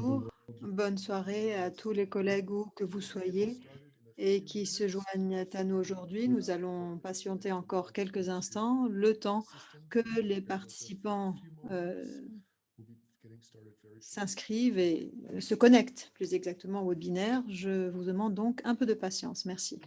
Bonne soirée à tous les collègues où que vous soyez et qui se joignent à nous aujourd'hui. Nous allons patienter encore quelques instants, le temps que les participants s'inscrivent et se connectent plus exactement au webinaire. Je vous demande donc un peu de patience. Merci.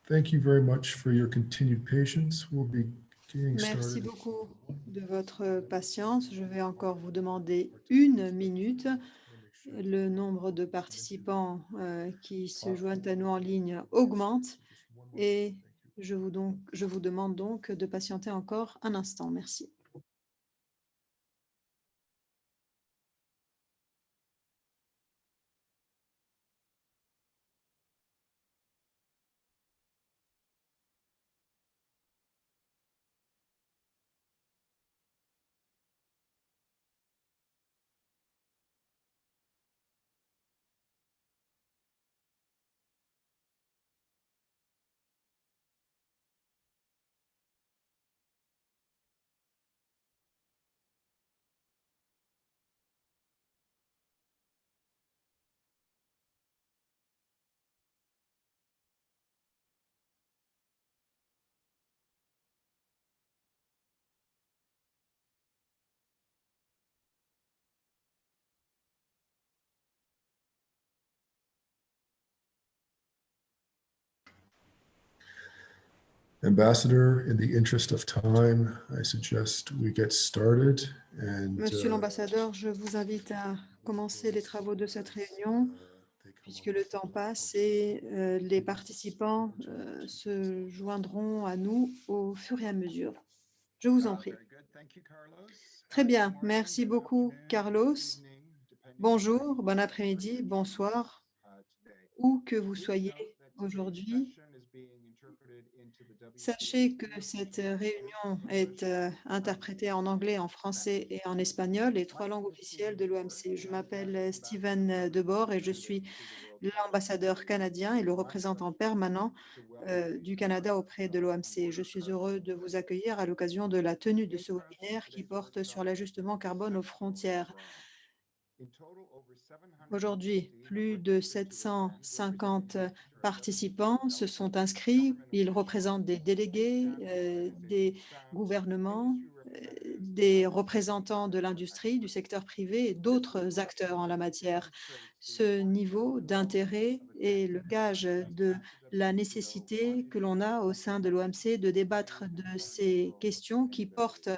Thank you very much for your continued patience. We'll be getting started. Merci beaucoup de votre patience. Je vais encore vous demander 1 minute. Le nombre de participants qui se joignent à nous en ligne augmente et je vous demande donc de patienter encore un instant. Merci. Ambassador, in the interest of time, I suggest we get started. And, Monsieur l'ambassadeur, je vous invite à commencer les travaux de cette réunion. puisque le temps passe et les participants se joindront à nous au fur et à mesure. Je vous en prie. Très bien. Merci beaucoup, Carlos. Bonjour, bon après-midi, bonsoir, où que vous soyez aujourd'hui. Sachez que cette réunion est interprétée en anglais, en français et en espagnol, les trois langues officielles de l'OMC. Je m'appelle Steven Debord et je suis l'ambassadeur canadien et le représentant permanent du Canada auprès de l'OMC. Je suis heureux de vous accueillir à l'occasion de la tenue de ce webinaire qui porte sur l'ajustement carbone aux frontières. Aujourd'hui, plus de 750 participants se sont inscrits. Ils représentent des délégués, des gouvernements, des représentants de l'industrie, du secteur privé et d'autres acteurs en la matière. Ce niveau d'intérêt est le gage de la nécessité que l'on a au sein de l'OMC de débattre de ces questions qui portent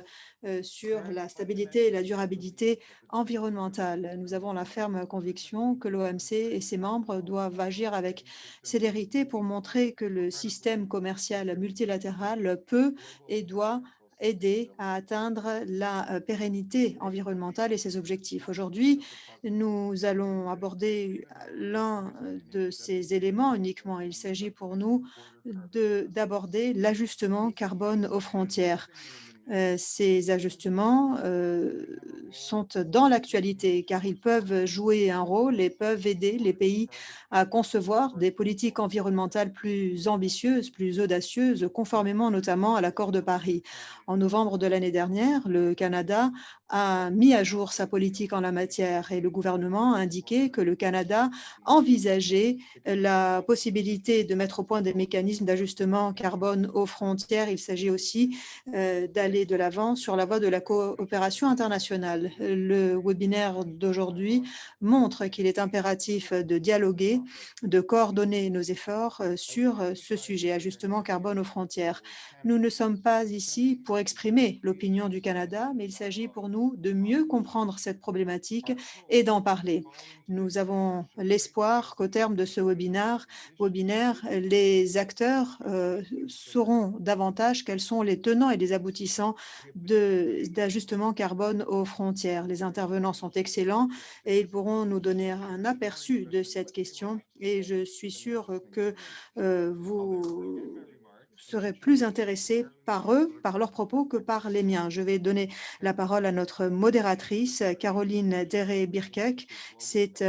sur la stabilité et la durabilité environnementale. Nous avons la ferme conviction que l'OMC et ses membres doivent agir avec célérité pour montrer que le système commercial multilatéral peut et doit aider à atteindre la pérennité environnementale et ses objectifs. Aujourd'hui, nous allons aborder l'un de ces éléments uniquement. Il s'agit pour nous d'aborder l'ajustement carbone aux frontières. Ces ajustements sont dans l'actualité car ils peuvent jouer un rôle et peuvent aider les pays à concevoir des politiques environnementales plus ambitieuses, plus audacieuses, conformément notamment à l'accord de Paris. En novembre de l'année dernière, le Canada a mis à jour sa politique en la matière et le gouvernement a indiqué que le Canada envisageait la possibilité de mettre au point des mécanismes d'ajustement carbone aux frontières. Il s'agit aussi d'aller de l'avant sur la voie de la coopération internationale. Le webinaire d'aujourd'hui montre qu'il est impératif de dialoguer, de coordonner nos efforts sur ce sujet, ajustement carbone aux frontières. Nous ne sommes pas ici pour exprimer l'opinion du Canada, mais il s'agit pour nous de mieux comprendre cette problématique et d'en parler. Nous avons l'espoir qu'au terme de ce webinaire, les acteurs sauront davantage quels sont les tenants et les aboutissants d'ajustement carbone aux frontières. Les intervenants sont excellents et ils pourront nous donner un aperçu de cette question et je suis sûre que vous serez plus intéressés par eux, par leurs propos, que par les miens. Je vais donner la parole à notre modératrice, Caroline Deré-Birkek. C'est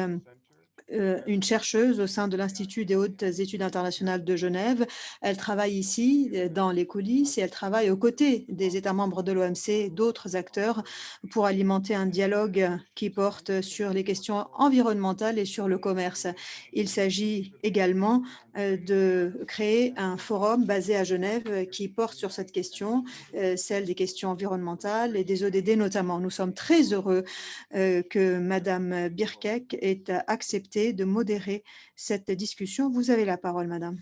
une chercheuse au sein de l'Institut des hautes études internationales de Genève. Elle travaille ici dans les coulisses et elle travaille aux côtés des États membres de l'OMC et d'autres acteurs pour alimenter un dialogue qui porte sur les questions environnementales et sur le commerce. Il s'agit également de créer un forum basé à Genève qui porte sur cette question, celle des questions environnementales et des ODD notamment. Nous sommes très heureux que Madame Birkek ait accepté de modérer cette discussion. Vous avez la parole, Madame.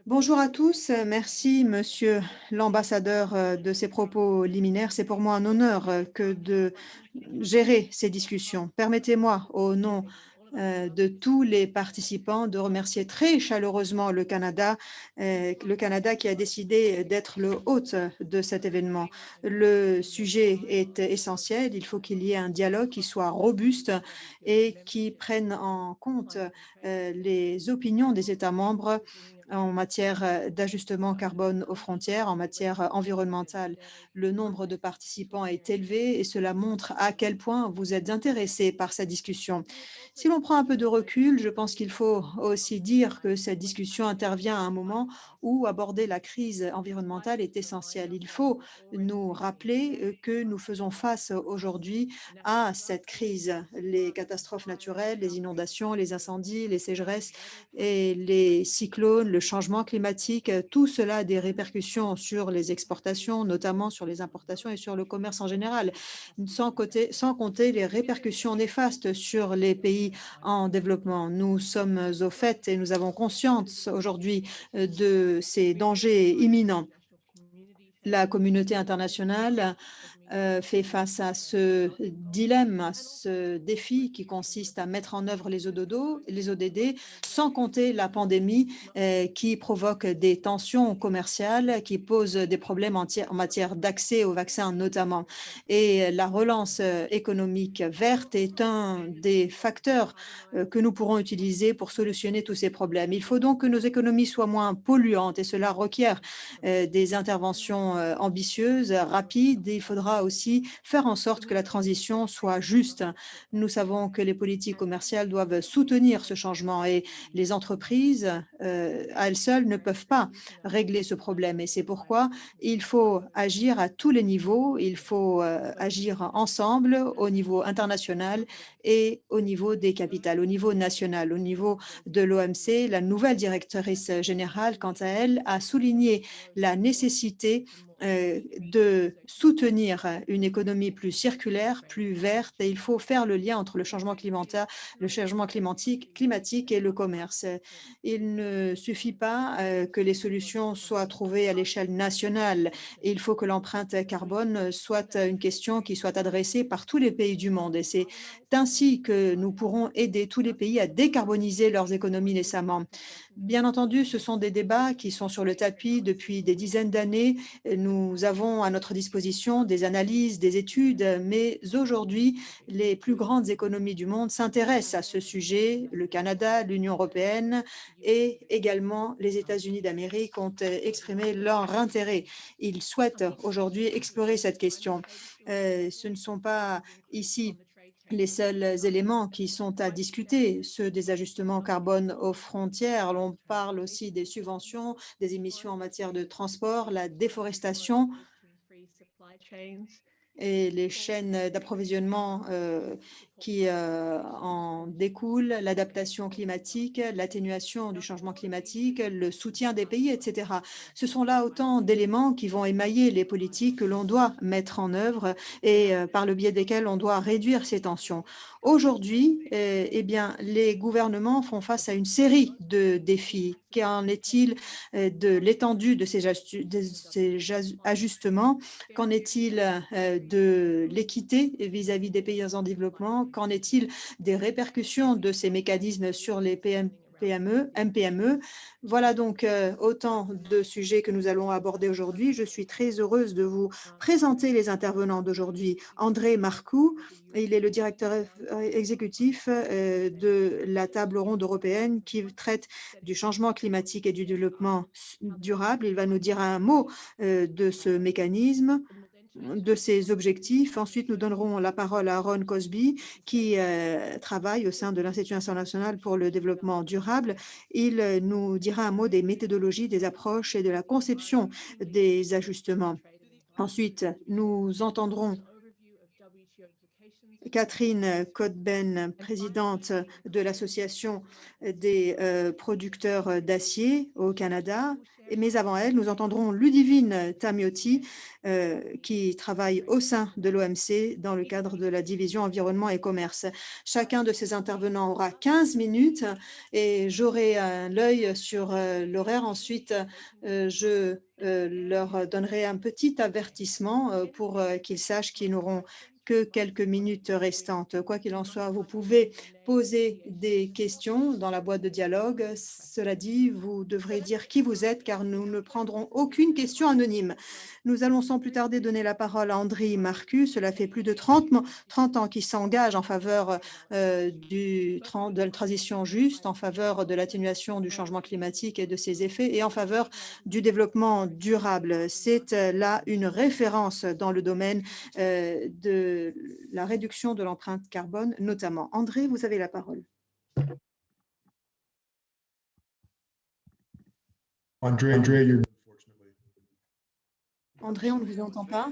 Bonjour à tous. Merci, Monsieur l'ambassadeur, de ces propos liminaires. C'est pour moi un honneur que de gérer ces discussions. Permettez-moi, au nom de tous les participants, de remercier très chaleureusement le Canada qui a décidé d'être le hôte de cet événement. Le sujet est essentiel. Il faut qu'il y ait un dialogue qui soit robuste et qui prenne en compte les opinions des États membres en matière d'ajustement carbone aux frontières, en matière environnementale. Le nombre de participants est élevé et cela montre à quel point vous êtes intéressés par cette discussion. Si l'on prend un peu de recul, je pense qu'il faut aussi dire que cette discussion intervient à un moment où aborder la crise environnementale est essentiel. Il faut nous rappeler que nous faisons face aujourd'hui à cette crise. Les catastrophes naturelles, les inondations, les incendies, les sécheresses et les cyclones, le changement climatique, tout cela a des répercussions sur les exportations, notamment sur les importations et sur le commerce en général, sans compter les répercussions néfastes sur les pays en développement. Nous sommes au fait et nous avons conscience aujourd'hui de ces dangers imminents. La communauté internationale fait face à ce dilemme, à ce défi qui consiste à mettre en œuvre les ODD, sans compter la pandémie qui provoque des tensions commerciales, qui pose des problèmes en matière d'accès aux vaccins notamment. Et la relance économique verte est un des facteurs que nous pourrons utiliser pour solutionner tous ces problèmes. Il faut donc que nos économies soient moins polluantes et cela requiert des interventions ambitieuses, rapides. Il faudra aussi faire en sorte que la transition soit juste. Nous savons que les politiques commerciales doivent soutenir ce changement et les entreprises, à elles seules, ne peuvent pas régler ce problème. Et c'est pourquoi il faut agir à tous les niveaux. Il faut agir ensemble au niveau international et au niveau des capitales, au niveau national, au niveau de l'OMC. La nouvelle directrice générale, quant à elle, a souligné la nécessité de soutenir une économie plus circulaire, plus verte, et il faut faire le lien entre le changement climatique et le commerce. Il ne suffit pas que les solutions soient trouvées à l'échelle nationale. Il faut que l'empreinte carbone soit une question qui soit adressée par tous les pays du monde. Et c'est ainsi que nous pourrons aider tous les pays à décarboniser leurs économies décemment. Bien entendu, ce sont des débats qui sont sur le tapis depuis des dizaines d'années. Nous avons à notre disposition des analyses, des études, mais aujourd'hui, les plus grandes économies du monde s'intéressent à ce sujet. Le Canada, l'Union européenne et également les États-Unis d'Amérique ont exprimé leur intérêt. Ils souhaitent aujourd'hui explorer cette question. Ce ne sont pas ici les seuls éléments qui sont à discuter, ceux des ajustements carbone aux frontières. On parle aussi des subventions, des émissions en matière de transport, la déforestation et les chaînes d'approvisionnement qui en découlent, l'adaptation climatique, l'atténuation du changement climatique, le soutien des pays, etc. Ce sont là autant d'éléments qui vont émailler les politiques que l'on doit mettre en œuvre et par le biais desquels on doit réduire ces tensions. Aujourd'hui, eh bien, les gouvernements font face à une série de défis. Qu'en est-il de l'étendue de ces ajustements? Qu'en est-il de l'équité vis-à-vis des pays en développement? Qu'en est-il des répercussions de ces mécanismes sur les MPME? Voilà donc autant de sujets que nous allons aborder aujourd'hui. Je suis très heureuse de vous présenter les intervenants d'aujourd'hui. André Marcoux, il est le directeur exécutif de la table ronde européenne qui traite du changement climatique et du développement durable. Il va nous dire un mot de ce mécanisme, de ses objectifs. Ensuite, nous donnerons la parole à Ron Cosby, qui travaille au sein de l'Institut international pour le développement durable. Il nous dira un mot des méthodologies, des approches et de la conception des ajustements. Ensuite, nous entendrons Catherine Codben, présidente de l'Association des producteurs d'acier au Canada. Mais avant elle, nous entendrons Ludivine Tamiotti, qui travaille au sein de l'OMC dans le cadre de la division environnement et commerce. Chacun de ces intervenants aura 15 minutes et j'aurai l'œil sur l'horaire. Ensuite, je leur donnerai un petit avertissement pour qu'ils sachent qu'ils n'auront que quelques minutes restantes. Quoi qu'il en soit, vous pouvez poser des questions dans la boîte de dialogue. Cela dit, vous devrez dire qui vous êtes car nous ne prendrons aucune question anonyme. Nous allons sans plus tarder donner la parole à André Marcus. Cela fait plus de 30 ans qu'il s'engage en faveur de la transition juste, en faveur de l'atténuation du changement climatique et de ses effets et en faveur du développement durable. C'est là une référence dans le domaine de la réduction de l'empreinte carbone notamment. André, vous avez la parole. Andrea, you're André, on ne vous entend pas.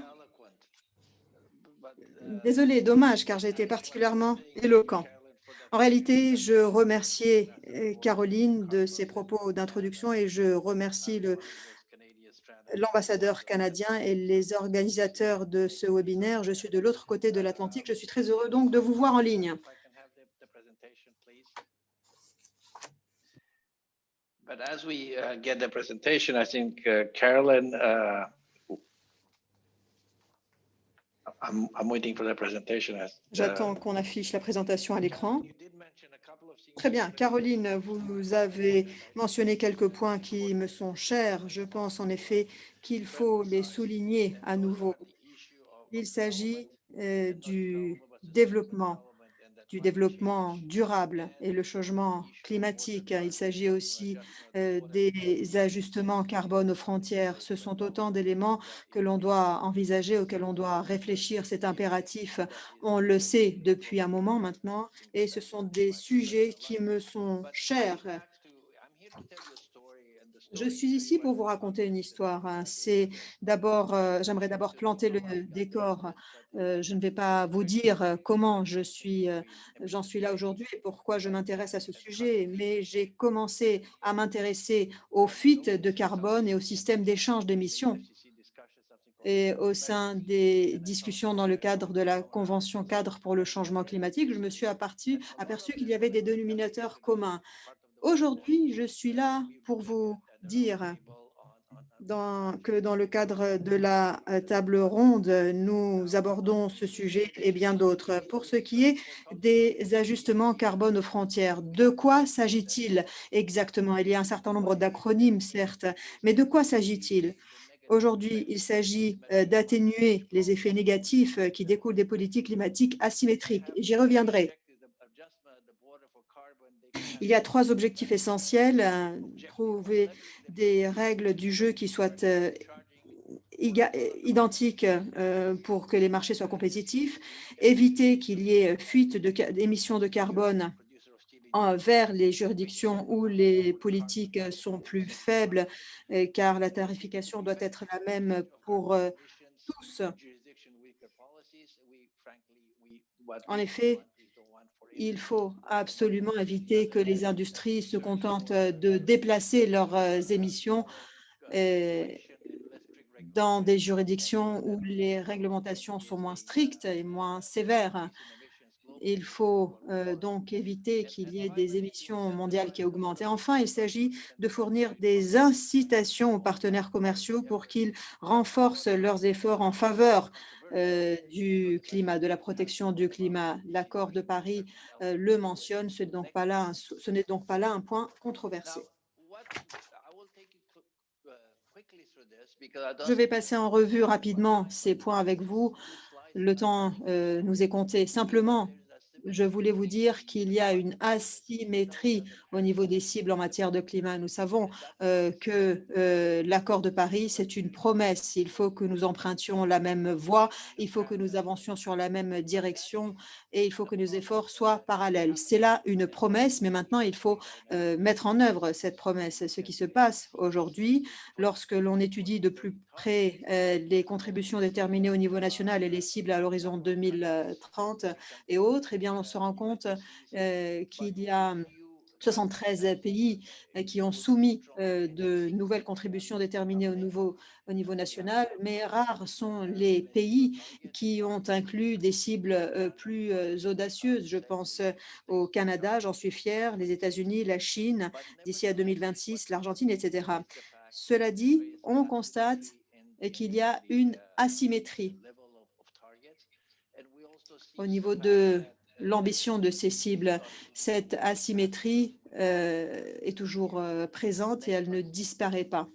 Désolé, dommage, car j'ai été particulièrement éloquent. En réalité, je remercie Caroline de ses propos d'introduction et je remercie l'ambassadeur canadien et les organisateurs de ce webinaire. Je suis de l'autre côté de l'Atlantique. Je suis très heureux donc de vous voir en ligne. But as we get the presentation, I think Carolyn, I'm waiting for the presentation. J'attends qu'on affiche la présentation à l'écran. You did mention a couple of things. Très bien. Caroline, vous avez mentionné quelques points qui me sont chers. Je pense en effet qu'il faut les souligner à nouveau. Il s'agit du développement durable et le changement climatique. Il s'agit aussi des ajustements carbone aux frontières. Ce sont autant d'éléments que l'on doit envisager, auxquels on doit réfléchir. C'est impératif. On le sait depuis un moment maintenant et ce sont des sujets qui me sont chers. Je suis ici pour vous raconter une histoire, hein. J'aimerais d'abord planter le décor. Je ne vais pas vous dire comment j'en suis là aujourd'hui et pourquoi je m'intéresse à ce sujet, mais j'ai commencé à m'intéresser aux fuites de carbone et au système d'échange d'émissions. Et au sein des discussions dans le cadre de la Convention cadre pour le changement climatique, je me suis aperçu qu'il y avait des dénominateurs communs. Aujourd'hui, je suis là pour vous dire que dans le cadre de la table ronde, nous abordons ce sujet et bien d'autres. Pour ce qui est des ajustements carbone aux frontières, de quoi s'agit-il exactement? Il y a un certain nombre d'acronymes, certes, mais de quoi s'agit-il? Aujourd'hui, il s'agit d'atténuer les effets négatifs qui découlent des politiques climatiques asymétriques. J'y reviendrai. Il y a 3 objectifs essentiels, trouver des règles du jeu qui soient identiques pour que les marchés soient compétitifs, éviter qu'il y ait fuite d'émissions de carbone vers les juridictions où les politiques sont plus faibles, car la tarification doit être la même pour tous. En effet, il faut absolument éviter que les industries se contentent de déplacer leurs émissions dans des juridictions où les réglementations sont moins strictes et moins sévères. Il faut donc éviter qu'il y ait des émissions mondiales qui augmentent. Et enfin, il s'agit de fournir des incitations aux partenaires commerciaux pour qu'ils renforcent leurs efforts en faveur du climat, de la protection du climat. L'accord de Paris le mentionne, ce n'est donc pas là un point controversé. Je vais passer en revue rapidement ces points avec vous. Le temps nous est compté. Simplement, je voulais vous dire qu'il y a une asymétrie au niveau des cibles en matière de climat. Nous savons que l'accord de Paris, c'est une promesse. Il faut que nous empruntions la même voie, il faut que nous avancions sur la même direction et il faut que nos efforts soient parallèles. C'est là une promesse, mais maintenant, il faut mettre en œuvre cette promesse. Ce qui se passe aujourd'hui, lorsque l'on étudie de plus près les contributions déterminées au niveau national et les cibles à l'horizon 2030 et autres, eh bien, on se rend compte qu'il y a 73 pays qui ont soumis de nouvelles contributions déterminées au niveau national, mais rares sont les pays qui ont inclus des cibles plus audacieuses. Je pense au Canada, j'en suis fière, les États-Unis, la Chine, d'ici à 2026, l'Argentine, etc. Cela dit, on constate qu'il y a une asymétrie au niveau de l'ambition de ces cibles. Cette asymétrie est toujours présente et elle ne disparaît pas.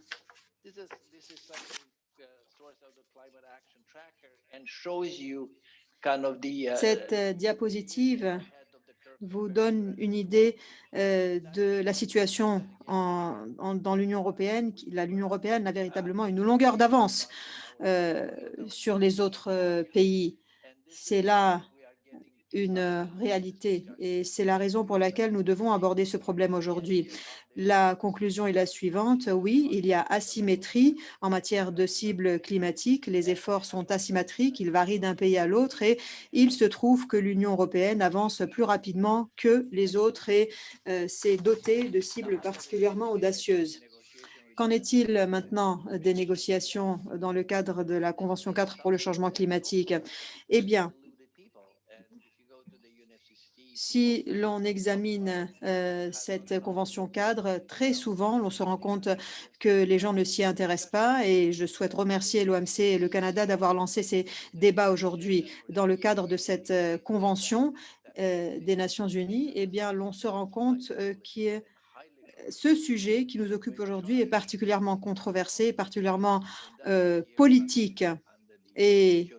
Cette diapositive vous donne une idée de la situation dans l'Union européenne. L'Union européenne a véritablement une longueur d'avance sur les autres pays. C'est là une réalité et c'est la raison pour laquelle nous devons aborder ce problème aujourd'hui. La conclusion est la suivante. Oui, il y a asymétrie en matière de cibles climatiques. Les efforts sont asymétriques, ils varient d'un pays à l'autre et il se trouve que l'Union européenne avance plus rapidement que les autres et s'est dotée de cibles particulièrement audacieuses. Qu'en est-il maintenant des négociations dans le cadre de la Convention 4 pour le changement climatique? Eh bien, Si l'on examine cette convention cadre, très souvent, l'on se rend compte que les gens ne s'y intéressent pas et je souhaite remercier l'OMC et le Canada d'avoir lancé ces débats aujourd'hui. Dans le cadre de cette convention des Nations unies, eh bien, l'on se rend compte que ce sujet qui nous occupe aujourd'hui est particulièrement controversé, particulièrement politique. Et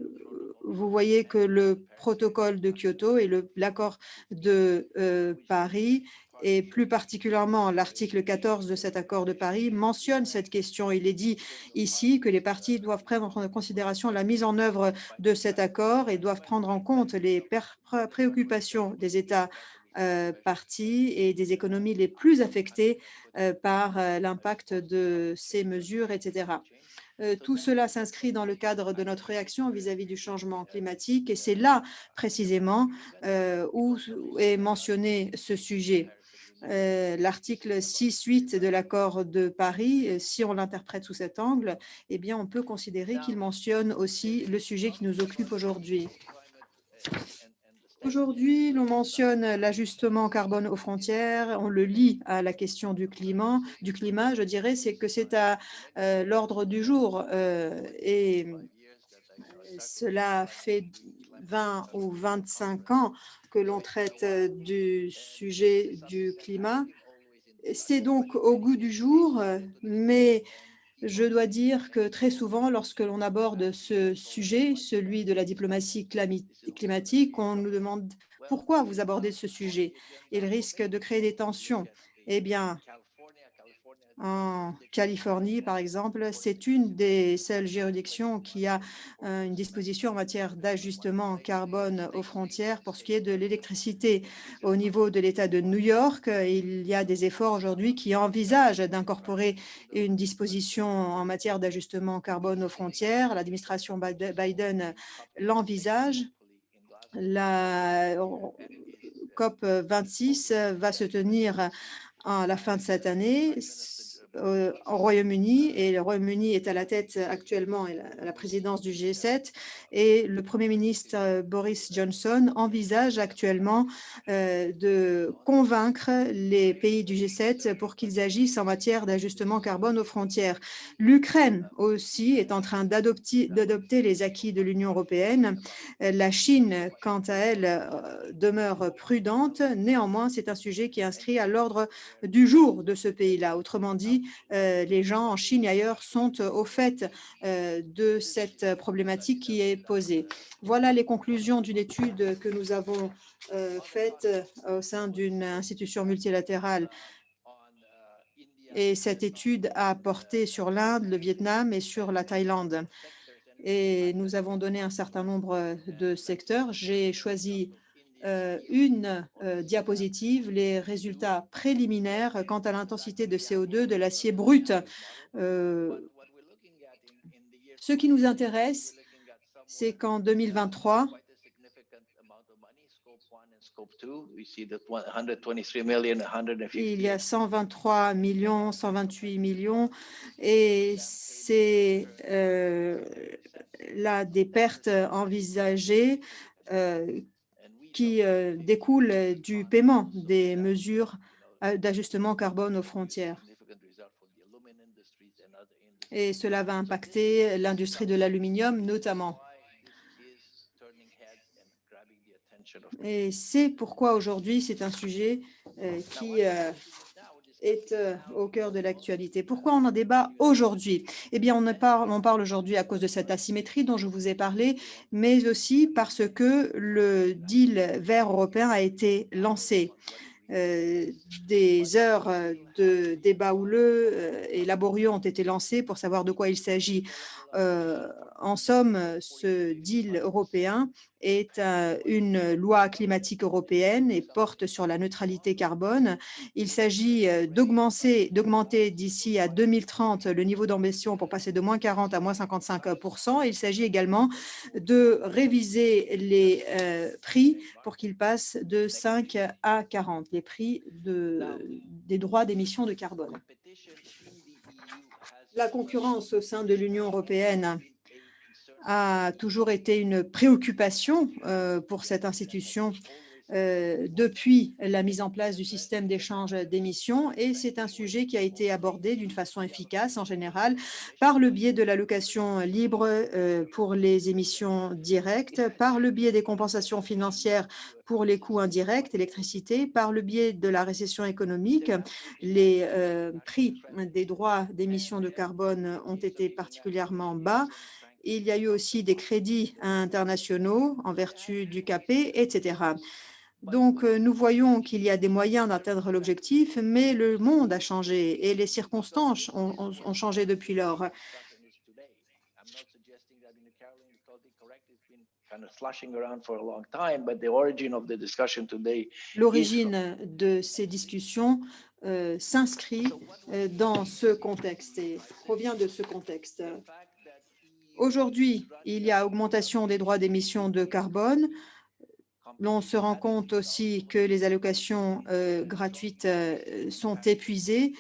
vous voyez que le protocole de Kyoto et l'accord de Paris, et plus particulièrement l'article 14 de cet accord de Paris, mentionne cette question. Il est dit ici que les parties doivent prendre en considération la mise en œuvre de cet accord et doivent prendre en compte les préoccupations des États parties et des économies les plus affectées par l'impact de ces mesures, etc. Tout cela s'inscrit dans le cadre de notre réaction vis-à-vis du changement climatique et c'est là précisément où est mentionné ce sujet. L'article 6.8 de l'accord de Paris, si on l'interprète sous cet angle, eh bien, on peut considérer qu'il mentionne aussi le sujet qui nous occupe aujourd'hui. Aujourd'hui, l'on mentionne l'ajustement carbone aux frontières, on le lie à la question du climat, je dirais, c'est que c'est à l'ordre du jour et cela fait 20 ou 25 ans que l'on traite du sujet du climat. C'est donc au goût du jour, mais je dois dire que très souvent, lorsque l'on aborde ce sujet, celui de la diplomatie climatique, on nous demande pourquoi vous abordez ce sujet. Il risque de créer des tensions. Eh bien, en Californie, par exemple, c'est une des seules juridictions qui a une disposition en matière d'ajustement carbone aux frontières pour ce qui est de l'électricité. Au niveau de l'État de New York, il y a des efforts aujourd'hui qui envisagent d'incorporer une disposition en matière d'ajustement carbone aux frontières. L'administration Biden l'envisage. La COP 26 va se tenir à la fin de cette année au Royaume-Uni et le Royaume-Uni est à la tête actuellement et la présidence du G7 et le Premier ministre Boris Johnson envisage actuellement de convaincre les pays du G7 pour qu'ils agissent en matière d'ajustement carbone aux frontières. L'Ukraine aussi est en train d'adopter les acquis de l'Union européenne. La Chine, quant à elle, demeure prudente. Néanmoins, c'est un sujet qui est inscrit à l'ordre du jour de ce pays-là. Autrement dit, les gens en Chine et ailleurs sont au fait de cette problématique qui est posée. Voilà les conclusions d'une étude que nous avons faite au sein d'une institution multilatérale. Et cette étude a porté sur l'Inde, le Vietnam et sur la Thaïlande. Et nous avons donné un certain nombre de secteurs. J'ai choisi une diapositive, les résultats préliminaires quant à l'intensité de CO2 de l'acier brut. Ce qui nous intéresse, c'est qu'en 2023, il y a 123 millions, 128 millions et c'est là des pertes envisagées qui découlent du paiement des mesures d'ajustement carbone aux frontières. Et cela va impacter l'industrie de l'aluminium notamment. Et c'est pourquoi aujourd'hui, c'est un sujet qui est au cœur de l'actualité. Pourquoi on en débat aujourd'hui? Eh bien, on parle aujourd'hui à cause de cette asymétrie dont je vous ai parlé, mais aussi parce que le deal vert européen a été lancé. Des heures de débat houleux et laborieux ont été lancées pour savoir de quoi il s'agit. En somme, ce deal européen est une loi climatique européenne et porte sur la neutralité carbone. Il s'agit d'augmenter d'ici à 2030 le niveau d'ambition pour passer de moins 40 à moins 55%. Il s'agit également de réviser les prix pour qu'ils passent de 5 à 40, les prix des droits d'émission de carbone. La concurrence au sein de l'Union européenne a toujours été une préoccupation pour cette institution depuis la mise en place du système d'échange d'émissions, et c'est un sujet qui a été abordé d'une façon efficace en général par le biais de l'allocation libre pour les émissions directes, par le biais des compensations financières pour les coûts indirects, électricité, par le biais de la récession économique. Les prix des droits d'émissions de carbone ont été particulièrement bas. Il y a eu aussi des crédits internationaux en vertu du CAP, etc. Donc, nous voyons qu'il y a des moyens d'atteindre l'objectif, mais le monde a changé et les circonstances ont changé depuis lors. L'origine de ces discussions s'inscrit dans ce contexte et provient de ce contexte. Aujourd'hui, il y a augmentation des droits d'émission de carbone. On se rend compte aussi que les allocations gratuites sont épuisées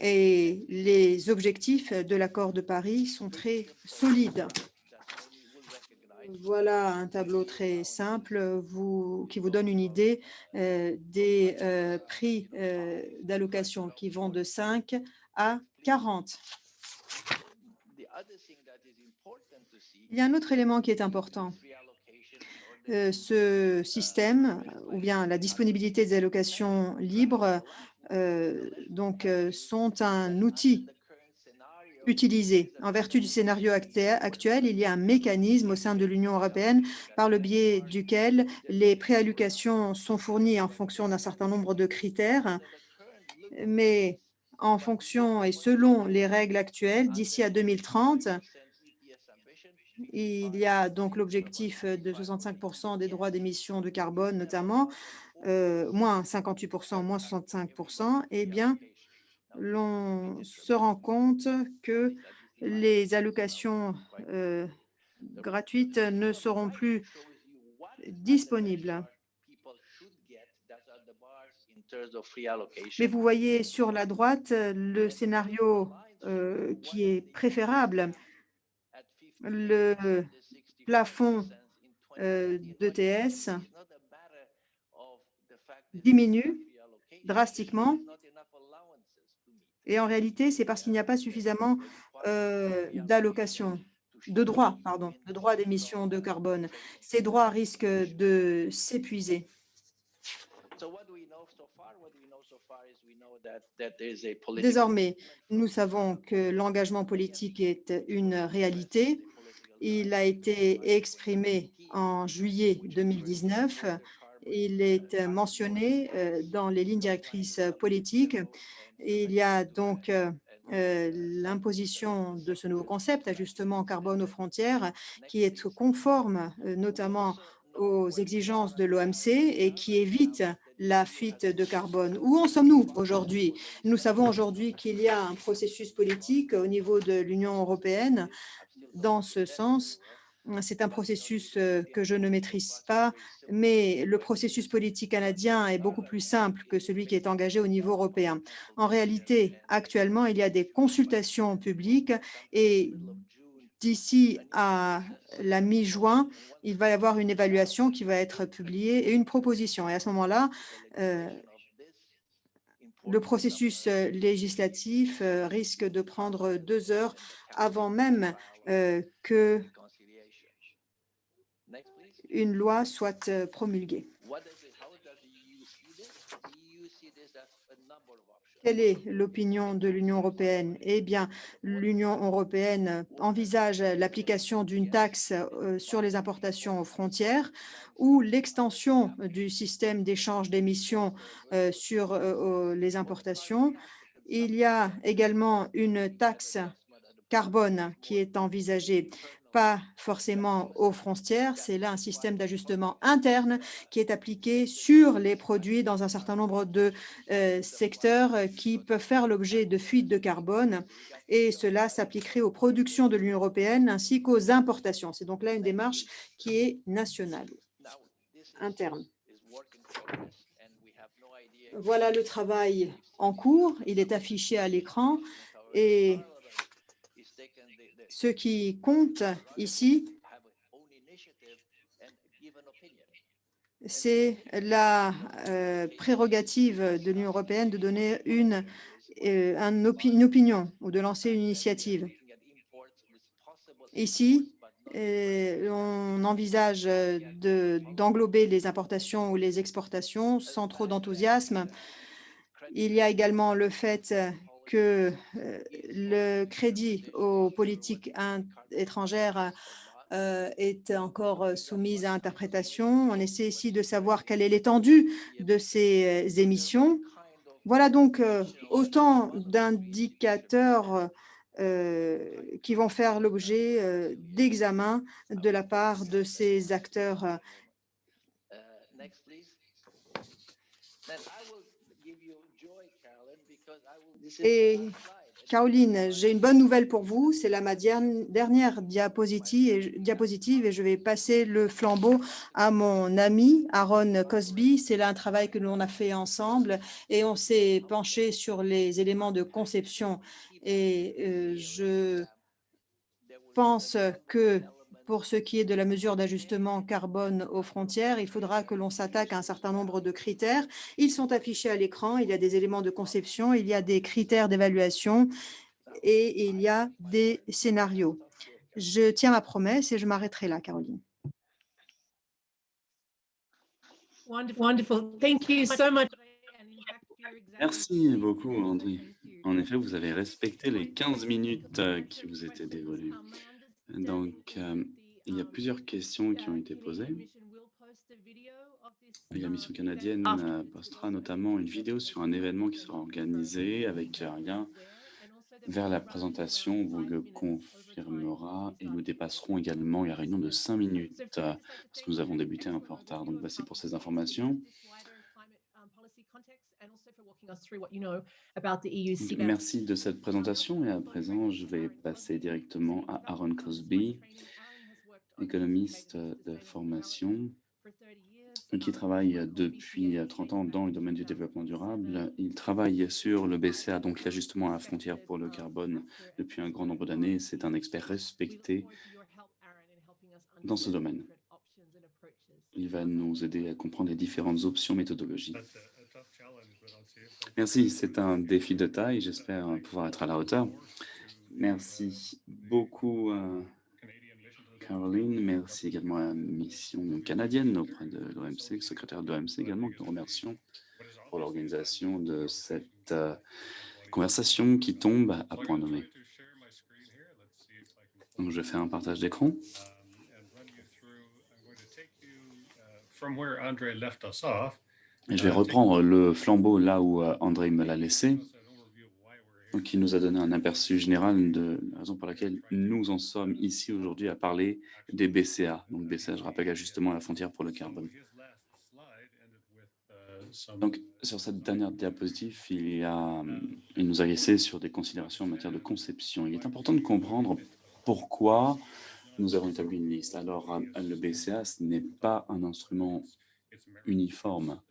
et les objectifs de l'accord de Paris sont très solides. Voilà un tableau très simple qui vous donne une idée des prix d'allocation qui vont de 5 à 40. Il y a un autre élément qui est important. Ce système, ou bien la disponibilité des allocations libres, sont un outil utilisé. En vertu du scénario actuel, il y a un mécanisme au sein de l'Union européenne par le biais duquel les préallocations sont fournies en fonction d'un certain nombre de critères, mais en fonction et selon les règles actuelles, d'ici à 2030, il y a donc l'objectif de 65% des droits d'émission de carbone notamment, moins 58%, moins 65%, eh bien, l'on se rend compte que les allocations gratuites ne seront plus disponibles. Mais vous voyez sur la droite le scénario qui est préférable. Le plafond d'ETS diminue drastiquement. Et en réalité, c'est parce qu'il n'y a pas suffisamment d'allocations, de droits d'émission de carbone. Ces droits risquent de s'épuiser. Désormais, nous savons que l'engagement politique est une réalité. Il a été exprimé en juillet 2019. Il est mentionné dans les lignes directrices politiques. Il y a donc l'imposition de ce nouveau concept, ajustement carbone aux frontières, qui est conforme notamment aux exigences de l'OMC et qui évite la fuite de carbone. Où en sommes-nous aujourd'hui? Nous savons aujourd'hui qu'il y a un processus politique au niveau de l'Union européenne dans ce sens. C'est un processus que je ne maîtrise pas, mais le processus politique canadien est beaucoup plus simple que celui qui est engagé au niveau européen. En réalité, actuellement, il y a des consultations publiques et d'ici à la mi-juin, il va y avoir une évaluation qui va être publiée et une proposition. Et à ce moment-là, le processus législatif risque de prendre 2 heures avant même que une loi soit promulguée. Quelle est l'opinion de l'Union européenne? Eh bien, l'Union européenne envisage l'application d'une taxe sur les importations aux frontières ou l'extension du système d'échange d'émissions sur les importations. Il y a également une taxe carbone qui est envisagée, pas forcément aux frontières. C'est là un système d'ajustement interne qui est appliqué sur les produits dans un certain nombre de secteurs qui peuvent faire l'objet de fuites de carbone, et cela s'appliquerait aux productions de l'Union européenne ainsi qu'aux importations. C'est donc là une démarche qui est nationale, interne. Voilà le travail en cours. Il est affiché à l'écran et ce qui compte ici, c'est la prérogative de l'Union européenne de donner une opinion ou de lancer une initiative. Ici, on envisage d'englober les importations ou les exportations sans trop d'enthousiasme. Il y a également le fait que le crédit aux politiques étrangères est encore soumise à interprétation. On essaie ici de savoir quelle est l'étendue de ces émissions. Voilà donc autant d'indicateurs qui vont faire l'objet d'examen de la part de ces acteurs. Next, please. Then I will give you joy, Carolyn, because this is Et the last slide. Caroline, j'ai une bonne nouvelle pour vous. C'est ma dernière diapositive et je vais passer le flambeau à mon ami Aaron Cosby. C'est là un travail que l'on a fait ensemble et on s'est penché sur les éléments de conception. Et je pense que pour ce qui est de la mesure d'ajustement carbone aux frontières, il faudra que l'on s'attaque à un certain nombre de critères. Ils sont affichés à l'écran. Il y a des éléments de conception, il y a des critères d'évaluation et il y a des scénarios. Je tiens ma promesse et je m'arrêterai là, Caroline. Wonderful. Thank you so much. Merci beaucoup, André. En effet, vous avez respecté les 15 minutes qui vous étaient dévolues. Donc, il y a plusieurs questions qui ont été posées. Et la mission canadienne postera notamment une vidéo sur un événement qui sera organisé avec un lien vers la présentation, on vous le confirmera, et nous dépasserons également la réunion de 5 minutes parce que nous avons débuté un peu en retard. Donc, voici pour ces informations. Merci de cette présentation et à présent, je vais passer directement à Aaron Cosby, économiste de formation qui travaille depuis 30 ans dans le domaine du développement durable. Il travaille sur le BCA, donc l'ajustement à la frontière pour le carbone, depuis un grand nombre d'années. C'est un expert respecté dans ce domaine. Il va nous aider à comprendre les différentes options méthodologiques. Merci, c'est un défi de taille. J'espère pouvoir être à la hauteur. Merci beaucoup, Caroline. Merci également à la mission canadienne auprès de l'OMC, le secrétaire de l'OMC également, que nous remercions pour l'organisation de cette conversation qui tombe à point nommé. Donc, je fais un partage d'écran. Et je vais reprendre le flambeau là où André me l'a laissé. Donc, il nous a donné un aperçu général de la raison pour laquelle nous en sommes ici aujourd'hui à parler des BCA. Donc, BCA, je rappelle, ajustement à la frontière pour le carbone. Donc, sur cette dernière diapositive, il nous a laissé sur des considérations en matière de conception. Il est important de comprendre pourquoi nous avons établi une liste. Alors, le BCA, ce n'est pas un instrument uniforme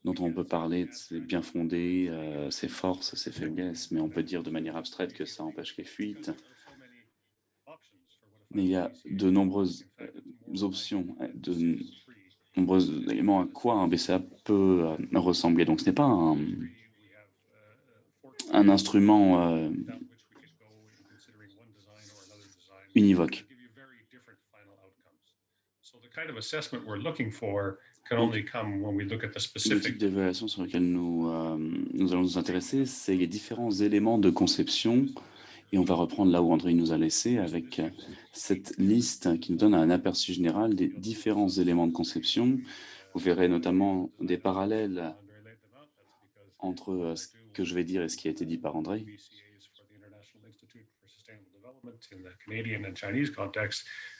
dont on peut parler de ses bien fondés, ses forces, ses faiblesses, mais on peut dire de manière abstraite que ça empêche les fuites. Mais il y a de nombreuses options, de nombreux éléments à quoi un BCA peut ressembler. Donc ce n'est pas un instrument univoque. Le type d'évaluation sur lequel nous allons nous intéresser, c'est les différents éléments de conception. Et on va reprendre là où André nous a laissé avec cette liste qui nous donne un aperçu général des différents éléments de conception. Vous verrez notamment des parallèles entre ce que je vais dire et ce qui a été dit par André.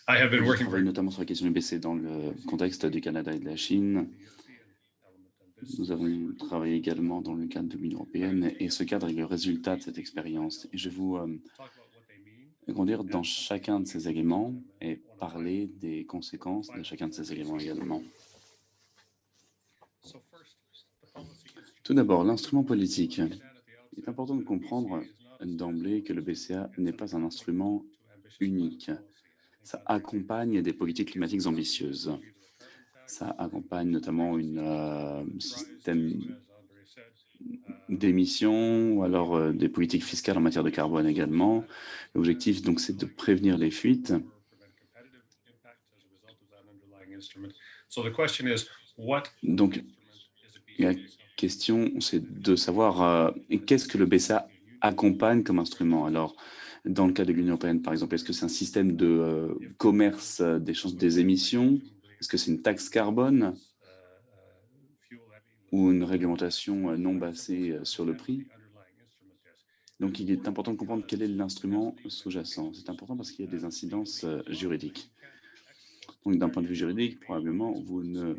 Je travaille notamment sur la question du BC dans le contexte du Canada et de la Chine. Nous avons travaillé également dans le cadre de l'Union européenne et ce cadre est le résultat de cette expérience. Et je vais vous conduire dans chacun de ces éléments et parler des conséquences de chacun de ces éléments également. Tout d'abord, l'instrument politique. Il est important de comprendre d'emblée que le BCA n'est pas un instrument unique. Ça accompagne des politiques climatiques ambitieuses. Ça accompagne notamment un système d'émissions ou alors des politiques fiscales en matière de carbone également. L'objectif, donc, c'est de prévenir les fuites. Donc, la question, c'est de savoir qu'est-ce que le BCA accompagne comme instrument. Alors, dans le cas de l'Union européenne, par exemple, est-ce que c'est un système de commerce d'échange des émissions? Est-ce que c'est une taxe carbone ou une réglementation non basée sur le prix? Donc, il est important de comprendre quel est l'instrument sous-jacent. C'est important parce qu'il y a des incidences juridiques. Donc, d'un point de vue juridique, probablement, vous ne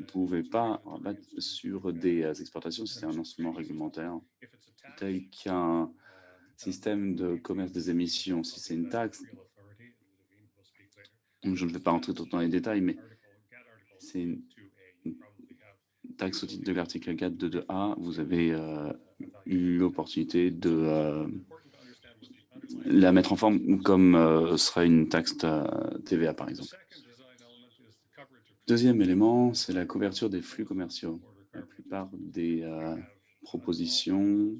pouvez pas rabattre sur des exportations si c'est un instrument réglementaire, tel qu'un système de commerce des émissions. Si c'est une taxe, je ne vais pas rentrer dans les détails, mais c'est une taxe au titre de l'article 4 de 2A. Vous avez eu l'opportunité de la mettre en forme comme serait une taxe TVA, par exemple. Deuxième élément, c'est la couverture des flux commerciaux. La plupart des propositions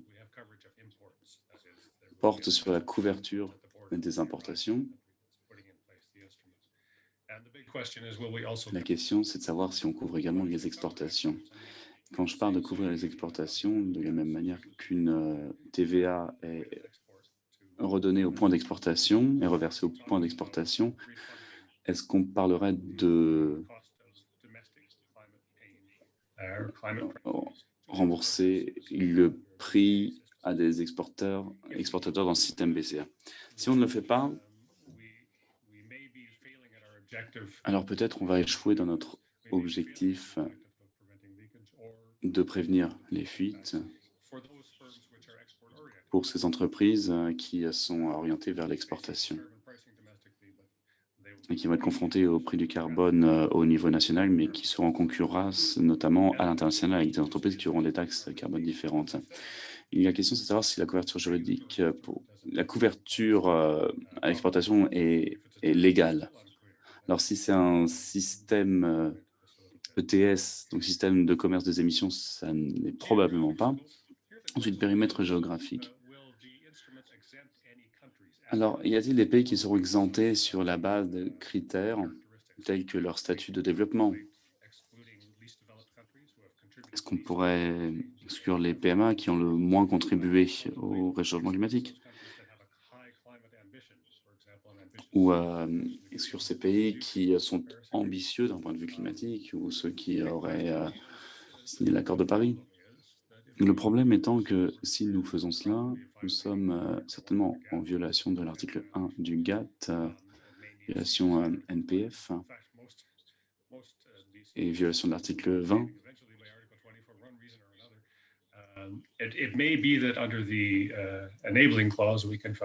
portent sur la couverture des importations. La question, c'est de savoir si on couvre également les exportations. Quand je parle de couvrir les exportations, de la même manière qu'une TVA est redonnée au point d'exportation et reversée au point d'exportation, est-ce qu'on parlerait de rembourser le prix à des exportateurs dans le système BCA? Si on ne le fait pas, alors peut-être on va échouer dans notre objectif de prévenir les fuites pour ces entreprises qui sont orientées vers l'exportation et qui vont être confrontées au prix du carbone au niveau national, mais qui seront en concurrence notamment à l'international avec des entreprises qui auront des taxes carbone différentes. La question, c'est de savoir si la couverture juridique, la couverture à l'exportation est légale. Alors, si c'est un système ETS, donc système de commerce des émissions, ça n'est probablement pas. Ensuite, périmètre géographique. Alors, y a-t-il des pays qui seront exemptés sur la base de critères tels que leur statut de développement? Est-ce qu'on pourrait exclure les PMA qui ont le moins contribué au réchauffement climatique? Ou exclure ces pays qui sont ambitieux d'un point de vue climatique ou ceux qui auraient signé l'accord de Paris? Le problème étant que si nous faisons cela, nous sommes certainement en violation de l'article 1 du GATT, violation NPF et violation de l'article 20. It may be that under the enabling clause, we could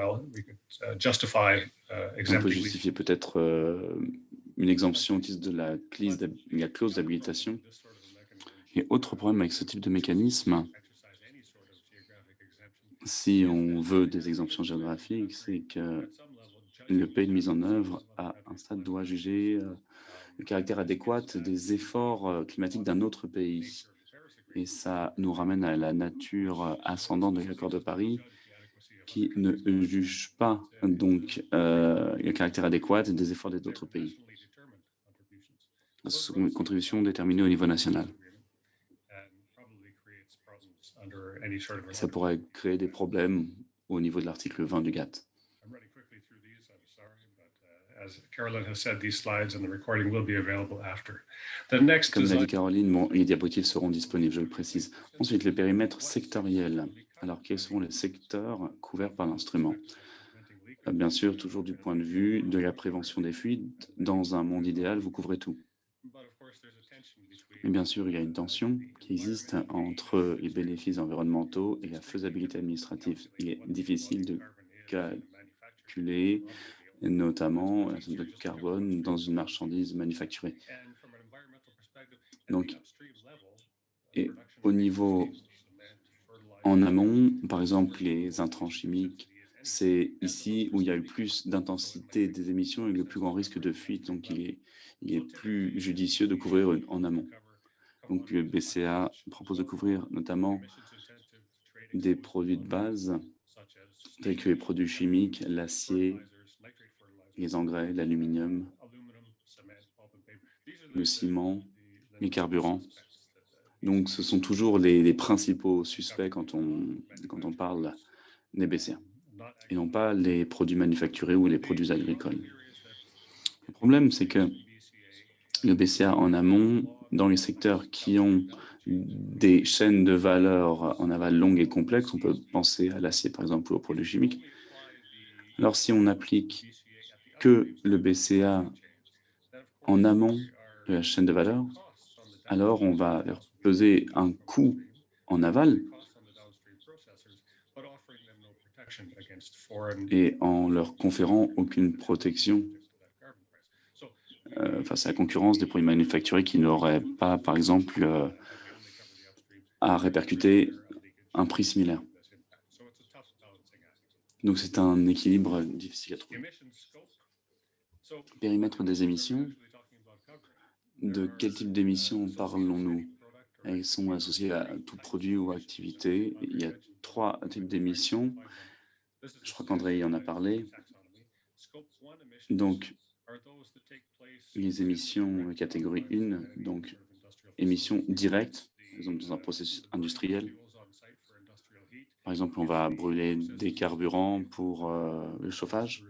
justify On peut exempting. justifier peut-être une exemption au titre de la clause d'habilitation. Et autre problème avec ce type de mécanisme, si on veut des exemptions géographiques, c'est que le pays de mise en œuvre, à un stade, doit juger le caractère adéquat des efforts climatiques d'un autre pays. Et ça nous ramène à la nature ascendante de l'accord de Paris, qui ne juge pas donc le caractère adéquat des efforts des autres pays. Ce sont une contribution déterminée au niveau national. Ça pourrait créer des problèmes au niveau de l'article 20 du GATT. Comme l'a dit Caroline, les diapositives seront disponibles, je le précise. Ensuite, les périmètres sectoriels. Alors, quels sont les secteurs couverts par l'instrument? Bien sûr, toujours du point de vue de la prévention des fuites. Dans un monde idéal, vous couvrez tout. Mais bien sûr, il y a une tension qui existe entre les bénéfices environnementaux et la faisabilité administrative. Il est difficile de calculer notamment la somme de carbone dans une marchandise manufacturée. Donc, et au niveau en amont, par exemple, les intrants chimiques c'est ici où il y a eu plus d'intensité des émissions et le plus grand risque de fuite. Donc, il est plus judicieux de couvrir en amont. Donc, le BCA propose de couvrir notamment des produits de base, tels que les produits chimiques, l'acier, les engrais, l'aluminium, le ciment, les carburants. Donc, ce sont toujours les principaux suspects quand on parle des BCA, et non pas les produits manufacturés ou les produits agricoles. Le problème, c'est que le BCA en amont, dans les secteurs qui ont des chaînes de valeur en aval longues et complexes, on peut penser à l'acier par exemple ou aux produits chimiques. Alors si on applique que le BCA en amont de la chaîne de valeur, alors on va faire peser un coût en aval et en leur conférant aucune protection face à la concurrence des produits manufacturés qui n'auraient pas, par exemple, à répercuter un prix similaire. Donc c'est un équilibre difficile à trouver. Périmètre des émissions. De quel type d'émissions parlons-nous? Elles sont associées à tout produit ou activité. Il y a 3 types d'émissions. Je crois qu'André y en a parlé. Donc, les émissions catégorie 1, donc émissions directes, par exemple dans un processus industriel. Par exemple, on va brûler des carburants pour le chauffage.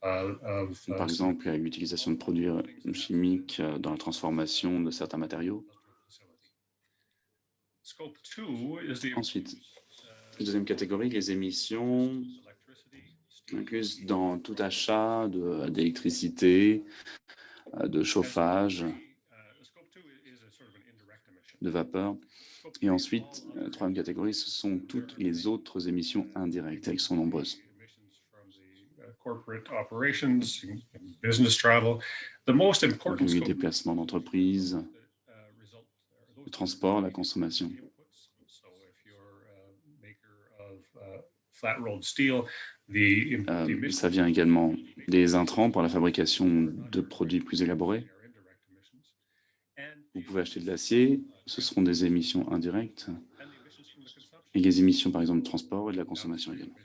Par exemple, l'utilisation de produits chimiques dans la transformation de certains matériaux. Ensuite, deuxième catégorie, les émissions incluses dans tout achat d'électricité, de chauffage, de vapeur. Et ensuite, troisième catégorie, ce sont toutes les autres émissions indirectes. Elles sont nombreuses. Donc, les déplacements d'entreprise, le transport, la consommation. Ça vient également des intrants pour la fabrication de produits plus élaborés. Vous pouvez acheter de l'acier, ce seront des émissions indirectes. Et les émissions, par exemple, de transport et de la consommation également.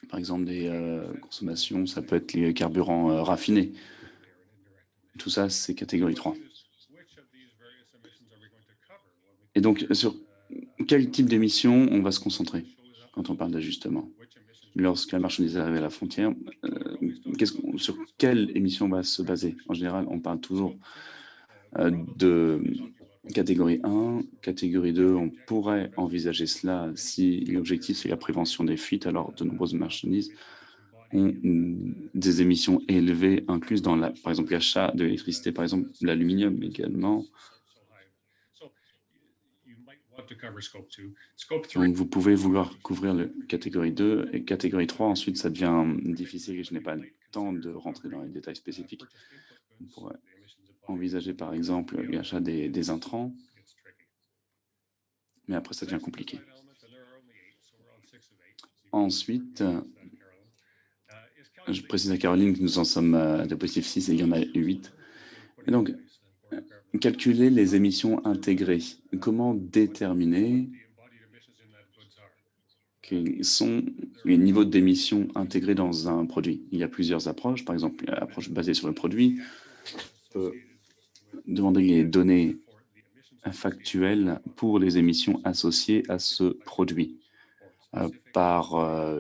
Par exemple, des consommations, ça peut être les carburants raffinés. Tout ça, c'est catégorie 3. Et donc, sur quel type d'émissions on va se concentrer quand on parle d'ajustement? Lorsque la marchandise arrive à la frontière, sur quelle émission on va se baser? En général, on parle toujours de catégorie 1, catégorie 2, on pourrait envisager cela si l'objectif c'est la prévention des fuites. Alors, de nombreuses marchandises ont des émissions élevées incluses dans, par exemple, l'achat de l'électricité, par exemple, l'aluminium également. Donc, vous pouvez vouloir couvrir le catégorie 2 et catégorie 3. Ensuite, ça devient difficile et je n'ai pas le temps de rentrer dans les détails spécifiques. On pourrait envisager, par exemple, l'achat des intrants. Mais après, ça devient compliqué. Ensuite, je précise à Caroline que nous en sommes à diapositive 6 et il y en a 8. Et donc, calculer les émissions intégrées. Comment déterminer quels sont les niveaux d'émissions intégrés dans un produit? Il y a plusieurs approches. Par exemple, l'approche basée sur le produit peut demander les données factuelles pour les émissions associées à ce produit par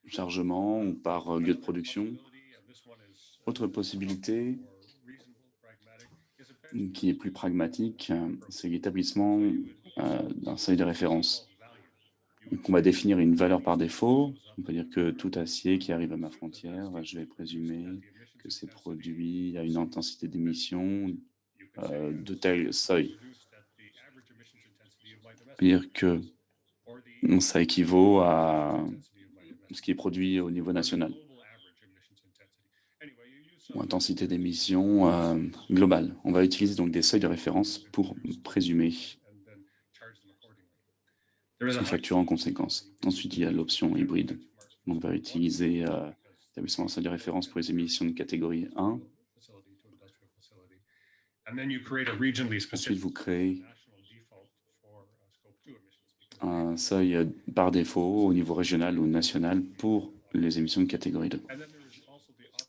chargement ou par lieu de production. Autre possibilité qui est plus pragmatique, c'est l'établissement d'un seuil de référence. Donc, on va définir une valeur par défaut. On peut dire que tout acier qui arrive à ma frontière, je vais présumer que ces produits a une intensité d'émission de tel seuil. On peut dire que ça équivaut à ce qui est produit au niveau national. ou intensité d'émission globale. On va utiliser donc des seuils de référence pour présumer et facturer en conséquence. Ensuite, il y a l'option hybride. On va utiliser l'établissement d'un seuil de référence pour les émissions de catégorie 1. Ensuite, vous créez un seuil par défaut au niveau régional ou national pour les émissions de catégorie 2.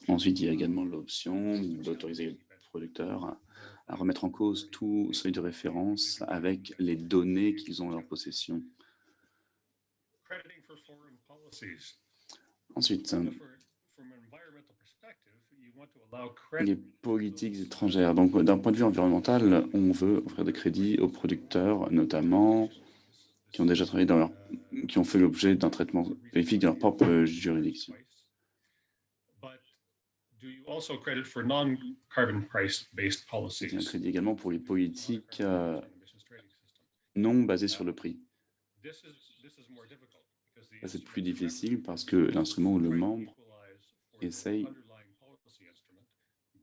Ensuite, il y a également l'option d'autoriser le producteur à remettre en cause tout seuil de référence avec les données qu'ils ont en leur possession. Ensuite, les politiques étrangères. Donc, d'un point de vue environnemental, on veut offrir des crédits aux producteurs, notamment qui ont déjà travaillé qui ont fait l'objet d'un traitement spécifique de leur propre juridiction. Il y a un crédit également pour les politiques non basées sur le prix. C'est plus difficile parce que l'instrument ou le membre essaye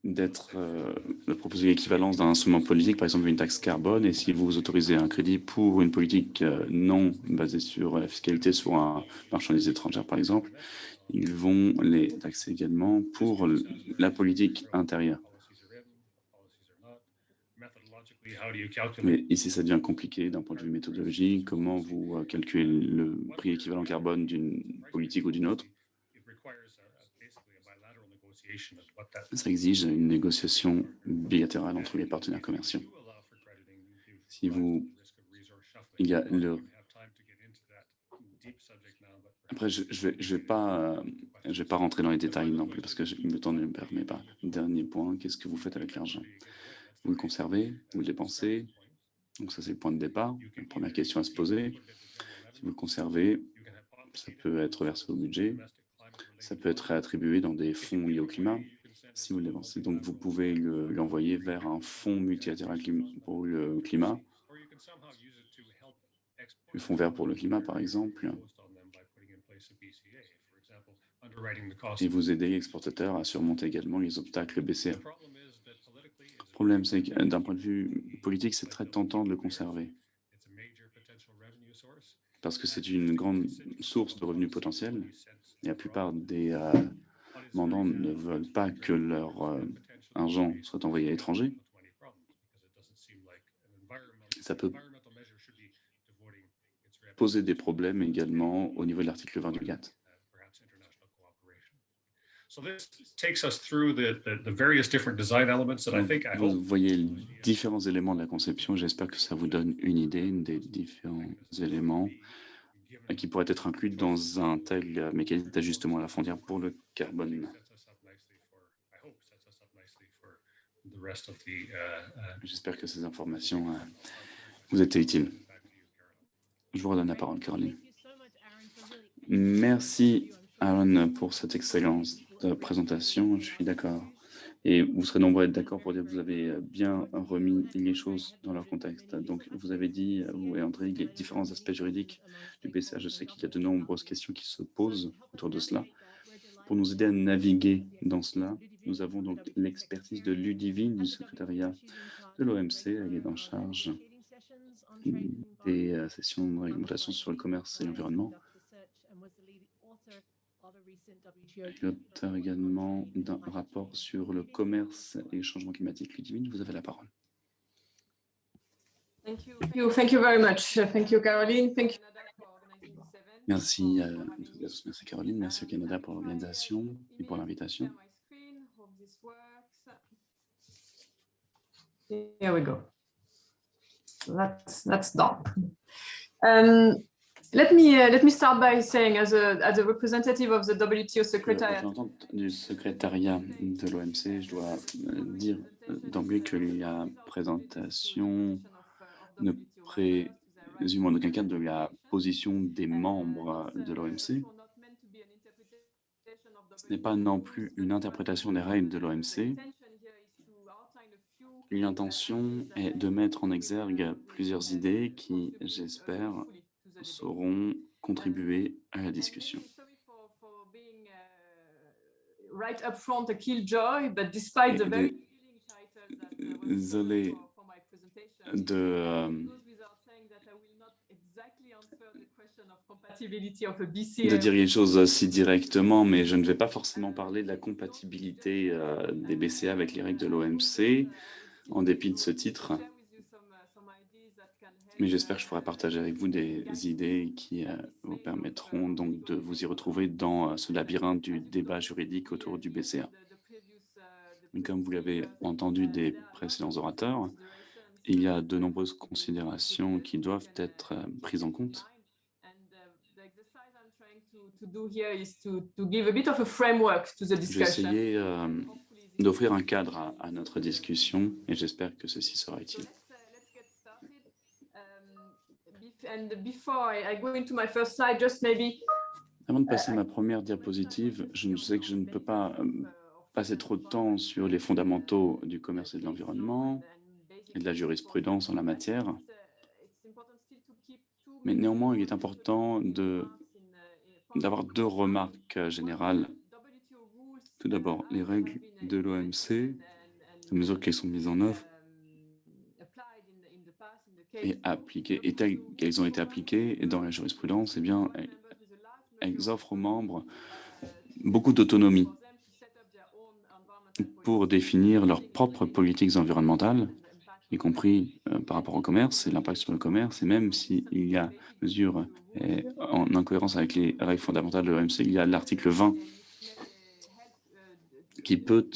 de proposer l'équivalence d'un instrument politique, par exemple une taxe carbone, et si vous autorisez un crédit pour une politique non basée sur la fiscalité sur un marchandise étrangère, par exemple, ils vont les taxer également pour la politique intérieure. Mais ici, ça devient compliqué d'un point de vue méthodologique. Comment vous calculez le prix équivalent carbone d'une politique ou d'une autre? Ça exige une négociation bilatérale entre les partenaires commerciaux. Il y a Après, je vais pas rentrer dans les détails non plus parce que le temps ne me permet pas. Dernier point, qu'est-ce que vous faites avec l'argent? Vous le conservez, vous le dépensez. Donc ça, c'est le point de départ. La première question à se poser. Si vous le conservez, ça peut être versé au budget. Ça peut être réattribué dans des fonds liés au climat. Si vous le dépensez, donc vous pouvez l'envoyer vers un fonds multilatéral pour le climat. Le fonds vert pour le climat, par exemple. Et vous aider l'exportateur à surmonter également les obstacles BCA. Le problème, c'est que d'un point de vue politique, c'est très tentant de le conserver. Parce que c'est une grande source de revenus potentiels. Et la plupart des mandants ne veulent pas que leur argent soit envoyé à l'étranger. Ça peut poser des problèmes également au niveau de l'article 20 du GATT. Vous voyez les différents éléments de la conception. J'espère que ça vous donne une idée des différents éléments qui pourraient être inclus dans un tel mécanisme d'ajustement à la frontière pour le carbone. J'espère que ces informations vous étaient utiles. Je vous redonne la parole, Caroline. Merci, Aaron, pour cette excellente présentation. Je suis d'accord. Et vous serez nombreux à être d'accord pour dire que vous avez bien remis les choses dans leur contexte. Donc, vous avez dit, vous et André, les différents aspects juridiques du BCA. Je sais qu'il y a de nombreuses questions qui se posent autour de cela. Pour nous aider à naviguer dans cela, nous avons donc l'expertise de Ludivine du secrétariat de l'OMC. Elle est en charge des sessions de réglementation sur le commerce et l'environnement. L'auteur également d'un rapport sur le commerce et le changement climatique. Ludivine, vous avez la parole. Thank you very much. Thank you, Caroline. Thank you. Merci, merci Caroline, merci au Canada pour l'organisation et pour l'invitation. Here we go. That's done. Let me start by saying, as a representative of the WTO Secretariat, représentante du secrétariat de l'OMC, je dois dire d'emblée que la présentation ne présume en aucun cas de la position des membres de l'OMC. Ce n'est pas non plus une interprétation des règles de l'OMC. L'intention est de mettre en exergue plusieurs idées qui, j'espère, sauront contribuer à la discussion. right up front a killjoy, but despite the very appealing title that was Désolé chosen for my presentation, de goes without saying that I will not exactly answer the question of compatibility of a BCA. de dire les choses si directement, mais je ne vais pas forcément parler de la compatibilité des BCA avec les règles de l'OMC, en dépit de ce titre. Mais j'espère que je pourrai partager avec vous des idées qui vous permettront donc de vous y retrouver dans ce labyrinthe du débat juridique autour du BCA. Mais comme vous l'avez entendu des précédents orateurs, il y a de nombreuses considérations qui doivent être prises en compte. J'ai essayé d'offrir un cadre à notre discussion et j'espère que ceci sera utile. Avant de passer à ma première diapositive, je sais que je ne peux pas passer trop de temps sur les fondamentaux du commerce et de l'environnement et de la jurisprudence en la matière. Mais néanmoins, il est important d'avoir deux remarques générales. Tout d'abord, les règles de l'OMC, les mesures qui sont mises en œuvre et appliquées, et telles qu'elles ont été appliquées dans la jurisprudence, eh bien, elles offrent aux membres beaucoup d'autonomie pour définir leurs propres politiques environnementales, y compris par rapport au commerce et l'impact sur le commerce. Et même s'il y a mesure en incohérence avec les règles fondamentales de l'OMC, il y a l'article 20 qui peut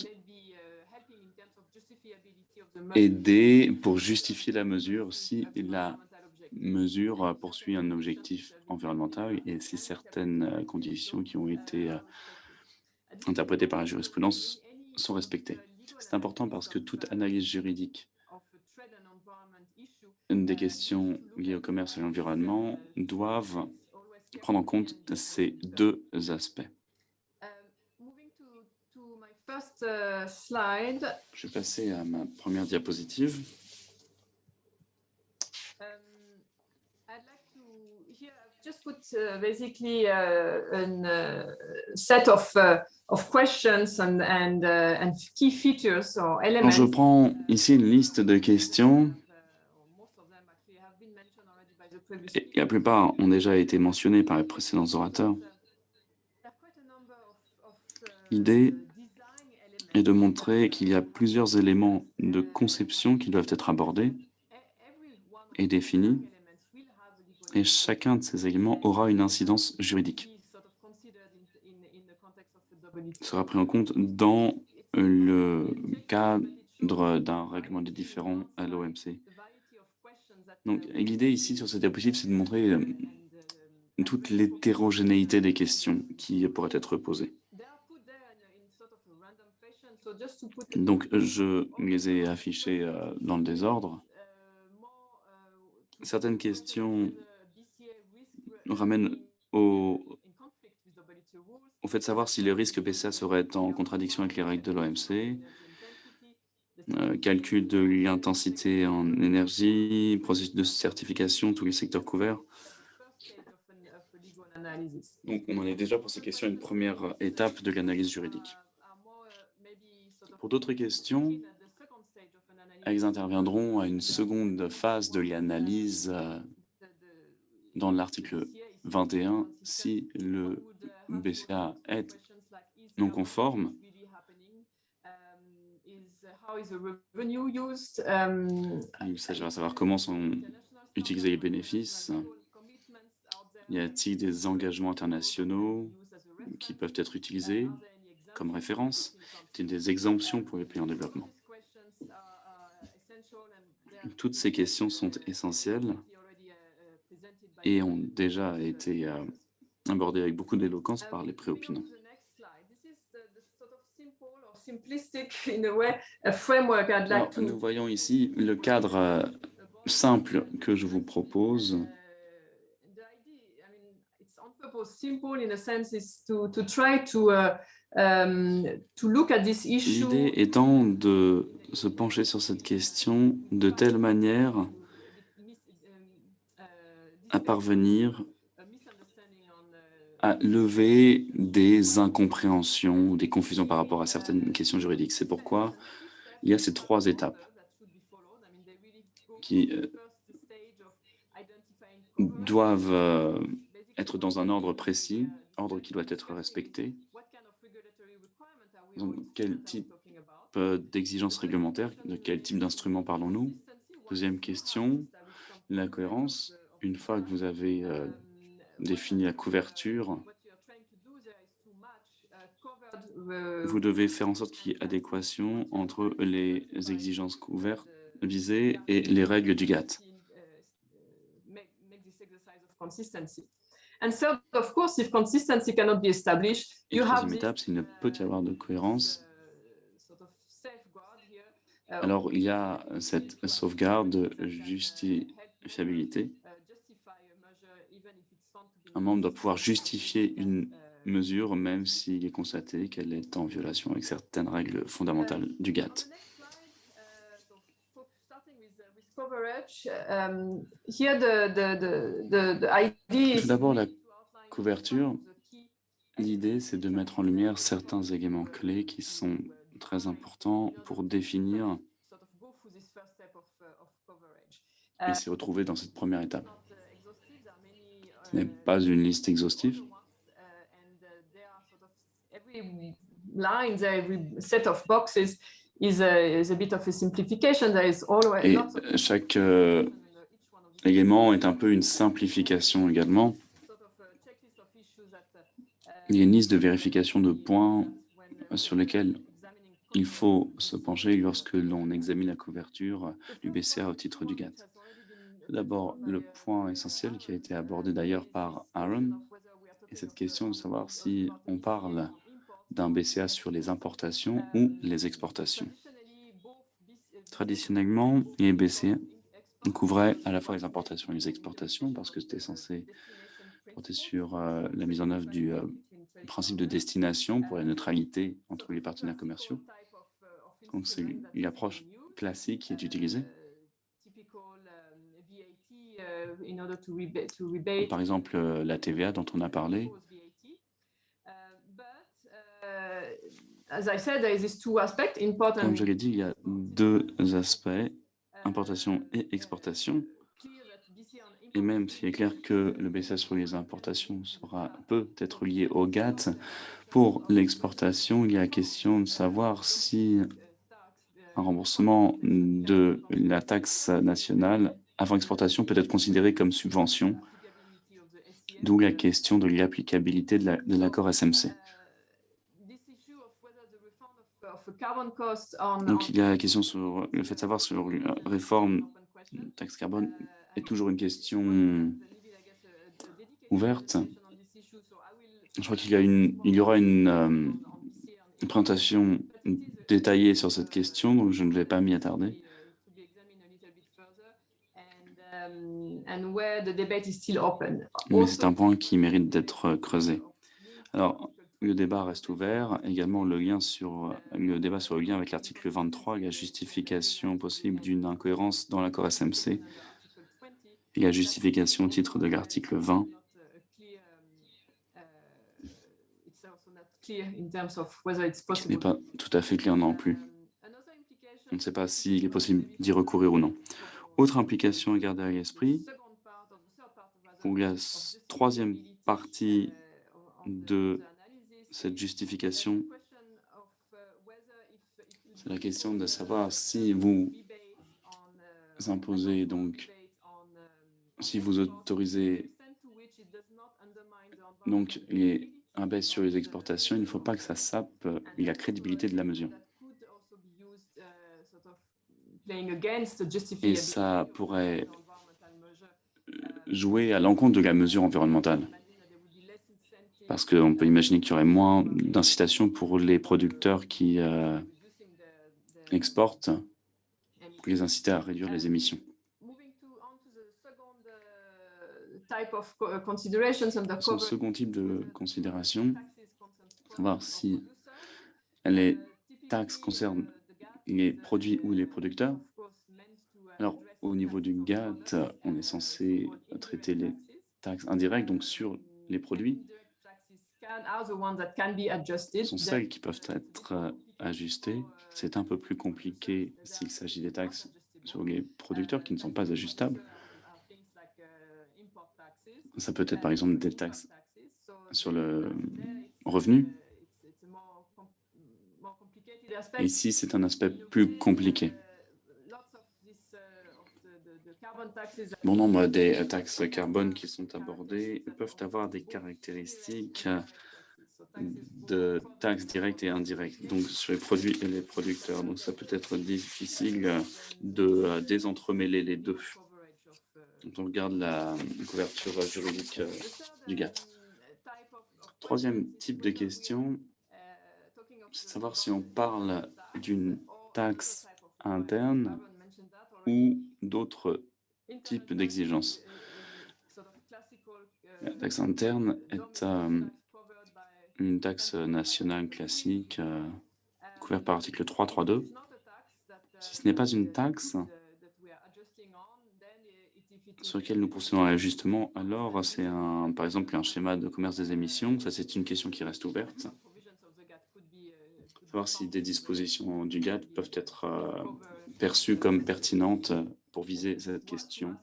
aider pour justifier la mesure si la mesure poursuit un objectif environnemental et si certaines conditions qui ont été interprétées par la jurisprudence sont respectées. C'est important parce que toute analyse juridique des questions liées au commerce et à l'environnement doivent prendre en compte ces deux aspects. Je vais passer à ma première diapositive. Just put basically a set of questions and key features or elements. Je prends ici une liste de questions et la plupart ont déjà été mentionnées par les précédents orateurs. L'idée est de montrer qu'il y a plusieurs éléments de conception qui doivent être abordés et définis, et chacun de ces éléments aura une incidence juridique. Il sera pris en compte dans le cadre d'un règlement des différends à l'OMC. Donc, l'idée ici sur cette diapositive, c'est de montrer toute l'hétérogénéité des questions qui pourraient être posées. Donc, je les ai affichées dans le désordre. Certaines questions ramènent au fait de savoir si les risques BCA seraient en contradiction avec les règles de l'OMC, calcul de l'intensité en énergie, processus de certification, tous les secteurs couverts. Donc, on en est déjà pour ces questions une première étape de l'analyse juridique. Pour d'autres questions, elles interviendront à une seconde phase de l'analyse dans l'article 21 si le BCA est non conforme. Il s'agira de savoir comment sont utilisés les bénéfices. Y a-t-il des engagements internationaux qui peuvent être utilisés comme référence? Y a-t-il des exemptions pour les pays en développement? Toutes ces questions sont essentielles et ont déjà été abordées avec beaucoup d'éloquence par les préopinants. Alors, nous voyons ici le cadre simple que je vous propose. L'idée étant de se pencher sur cette question de telle manière à parvenir à lever des incompréhensions ou des confusions par rapport à certaines questions juridiques. C'est pourquoi il y a ces 3 étapes qui doivent être dans un ordre précis, ordre qui doit être respecté. Donc, quel type d'exigence réglementaire, de quel type d'instrument parlons-nous? Deuxième question, la cohérence. Une fois que vous avez défini la couverture, vous devez faire en sorte qu'il y ait adéquation entre les exigences couvertes, visées et les règles du GATT. And third, of course, if consistency cannot be established, Et you have troisième this, étape, s'il ne peut y avoir de cohérence, sort of safeguard here, alors il y a cette sauvegarde de justifiabilité. Un membre doit pouvoir justifier une mesure même s'il est constaté qu'elle est en violation avec certaines règles fondamentales du GATT. Tout d'abord, la couverture, l'idée, c'est de mettre en lumière certains éléments clés qui sont très importants pour définir et s'y retrouver dans cette première étape. Ce n'est pas une liste exhaustive. Every line, every set of boxes is a bit of a simplification. There is always Et lots of chaque élément est un peu une simplification également. Il y a une liste de vérification de points sur lesquels il faut se pencher lorsque l'on examine la couverture du BCA au titre du GATT. D'abord, le point essentiel qui a été abordé d'ailleurs par Aaron est cette question de savoir si on parle d'un BCA sur les importations ou les exportations. Traditionnellement, les BCA couvraient à la fois les importations et les exportations parce que c'était censé porter sur la mise en œuvre du principe de destination pour la neutralité entre les partenaires commerciaux. Donc c'est une approche classique qui est utilisée. Par exemple, la TVA dont on a parlé. Comme je l'ai dit, il y a 2 aspects, importation et exportation. Et même s'il est clair que le BCA sur les importations peut être lié au GATT, pour l'exportation, il y a la question de savoir si un remboursement de la taxe nationale avant exportation peut être considéré comme subvention, d'où la question de l'applicabilité de l'accord SMC. Donc il y a la question sur le fait de savoir sur la réforme taxe carbone est toujours une question ouverte. Je crois qu'il y aura une présentation détaillée sur cette question, donc je ne vais pas m'y attarder. Mais c'est un point qui mérite d'être creusé. Alors, le débat reste ouvert. Également, le débat sur le lien avec l'article 23 et la justification possible d'une incohérence dans l'accord SMC et la justification au titre de l'article 20. Qui n'est pas tout à fait clair non plus. On ne sait pas s'il est possible d'y recourir ou non. Autre implication à garder à l'esprit, pour la 3e partie de cette justification, c'est la question de savoir si vous imposez, donc, si vous autorisez donc un baisse sur les exportations, il ne faut pas que ça sape la crédibilité de la mesure. Et ça pourrait jouer à l'encontre de la mesure environnementale. Parce qu'on peut imaginer qu'il y aurait moins d'incitation pour les producteurs qui exportent, pour les inciter à réduire les émissions. Sur le second type de considération, savoir si les taxes concernent les produits ou les producteurs. Alors, au niveau du GATT, on est censé traiter les taxes indirectes, donc sur les produits. sont celles qui peuvent être ajustées. C'est un peu plus compliqué s'il s'agit des taxes sur les producteurs qui ne sont pas ajustables. Ça peut être par exemple des taxes sur le revenu. Et ici, c'est un aspect plus compliqué. Bon nombre des taxes carbone qui sont abordées peuvent avoir des caractéristiques de taxes directes et indirectes, donc sur les produits et les producteurs. Donc ça peut être difficile de désentremêler les deux quand on regarde la couverture juridique du GATT. Troisième type de question, c'est de savoir si on parle d'une taxe interne ou d'autres types d'exigences. La taxe interne est une taxe nationale classique couverte par l'article 3.3.2. Si ce n'est pas une taxe sur laquelle nous procédons à l'ajustement, alors c'est par exemple un schéma de commerce des émissions. Ça, c'est une question qui reste ouverte. Savoir si des dispositions du GATT peuvent être perçues comme pertinentes pour viser cette question.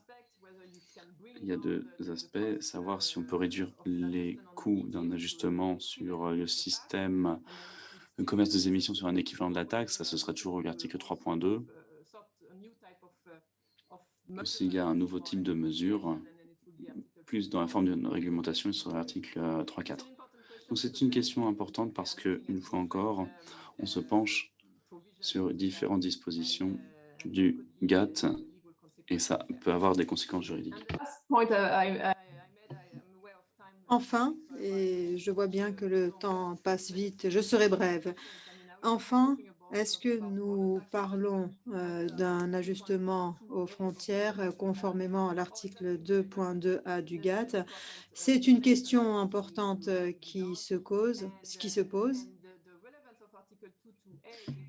Il y a deux aspects, savoir si on peut réduire les coûts d'un ajustement sur le système de commerce des émissions sur un équivalent de la taxe, ça ce sera toujours l'article 3.2. S'il y a un nouveau type de mesure, plus dans la forme d'une réglementation sur l'article 3.4. Donc c'est une question importante parce que, une fois encore, on se penche sur différentes dispositions du GATT et ça peut avoir des conséquences juridiques. Enfin, et je vois bien que le temps passe vite, je serai brève. Enfin, est-ce que nous parlons d'un ajustement aux frontières conformément à l'article 2.2a du GATT? C'est une question importante qui se pose.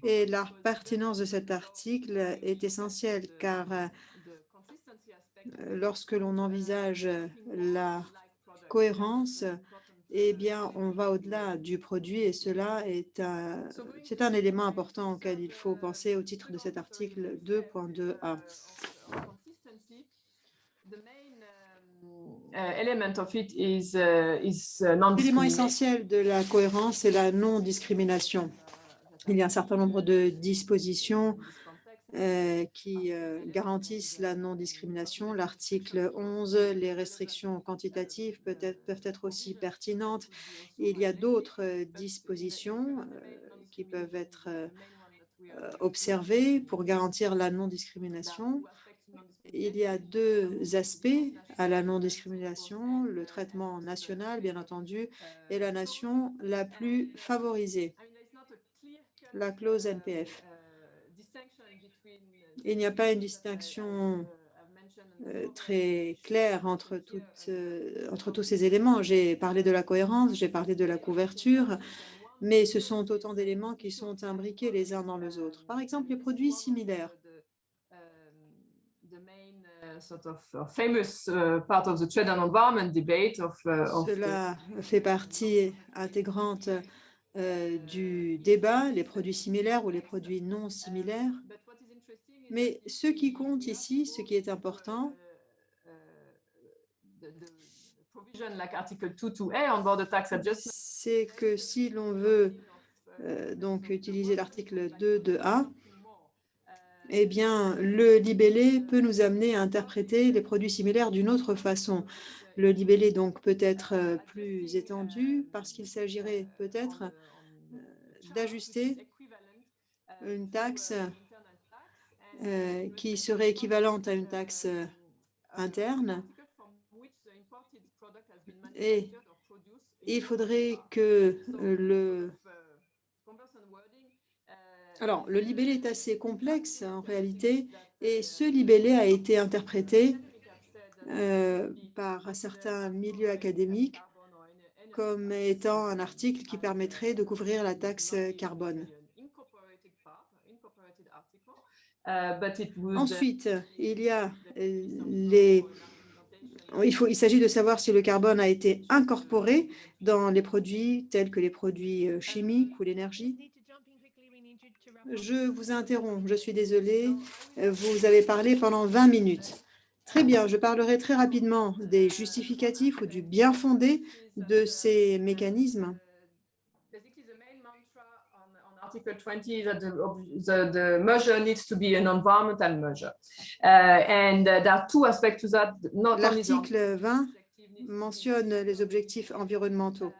Et la pertinence de cet article est essentielle car lorsque l'on envisage la cohérence, eh bien, on va au-delà du produit et cela est c'est un élément important auquel il faut penser au titre de cet article 2.2a. L'élément essentiel de la cohérence, c'est la non-discrimination. Il y a un certain nombre de dispositions qui garantissent la non-discrimination. L'article 11, les restrictions quantitatives peuvent être aussi pertinentes. Il y a d'autres dispositions qui peuvent être observées pour garantir la non-discrimination. Il y a deux aspects à la non-discrimination, le traitement national, bien entendu, et la nation la plus favorisée, la clause NPF. Il n'y a pas une distinction très claire entre tous ces éléments. J'ai parlé de la cohérence, j'ai parlé de la couverture, mais ce sont autant d'éléments qui sont imbriqués les uns dans les autres. Par exemple, les produits similaires. Cela fait partie intégrante du débat, les produits similaires ou les produits non similaires. Mais ce qui compte ici, ce qui est important, c'est que si l'on veut donc utiliser l'article 2.2a, eh bien, le libellé peut nous amener à interpréter les produits similaires d'une autre façon. Le libellé, donc, peut être plus étendu parce qu'il s'agirait peut-être d'ajuster une taxe qui serait équivalente à une taxe interne. Et il faudrait que Alors, le libellé est assez complexe en réalité, et ce libellé a été interprété par certains milieux académiques comme étant un article qui permettrait de couvrir la taxe carbone. Ensuite, il y a il s'agit de savoir si le carbone a été incorporé dans les produits tels que les produits chimiques ou l'énergie. Je vous interromps, je suis désolée. Vous avez parlé pendant 20 minutes. Très bien, je parlerai très rapidement des justificatifs ou du bien fondé de ces mécanismes. Basically, the main mantra on Article 20 is that the measure needs to be an environmental measure. There are two aspects to that. L'article 20 mentionne les objectifs environnementaux.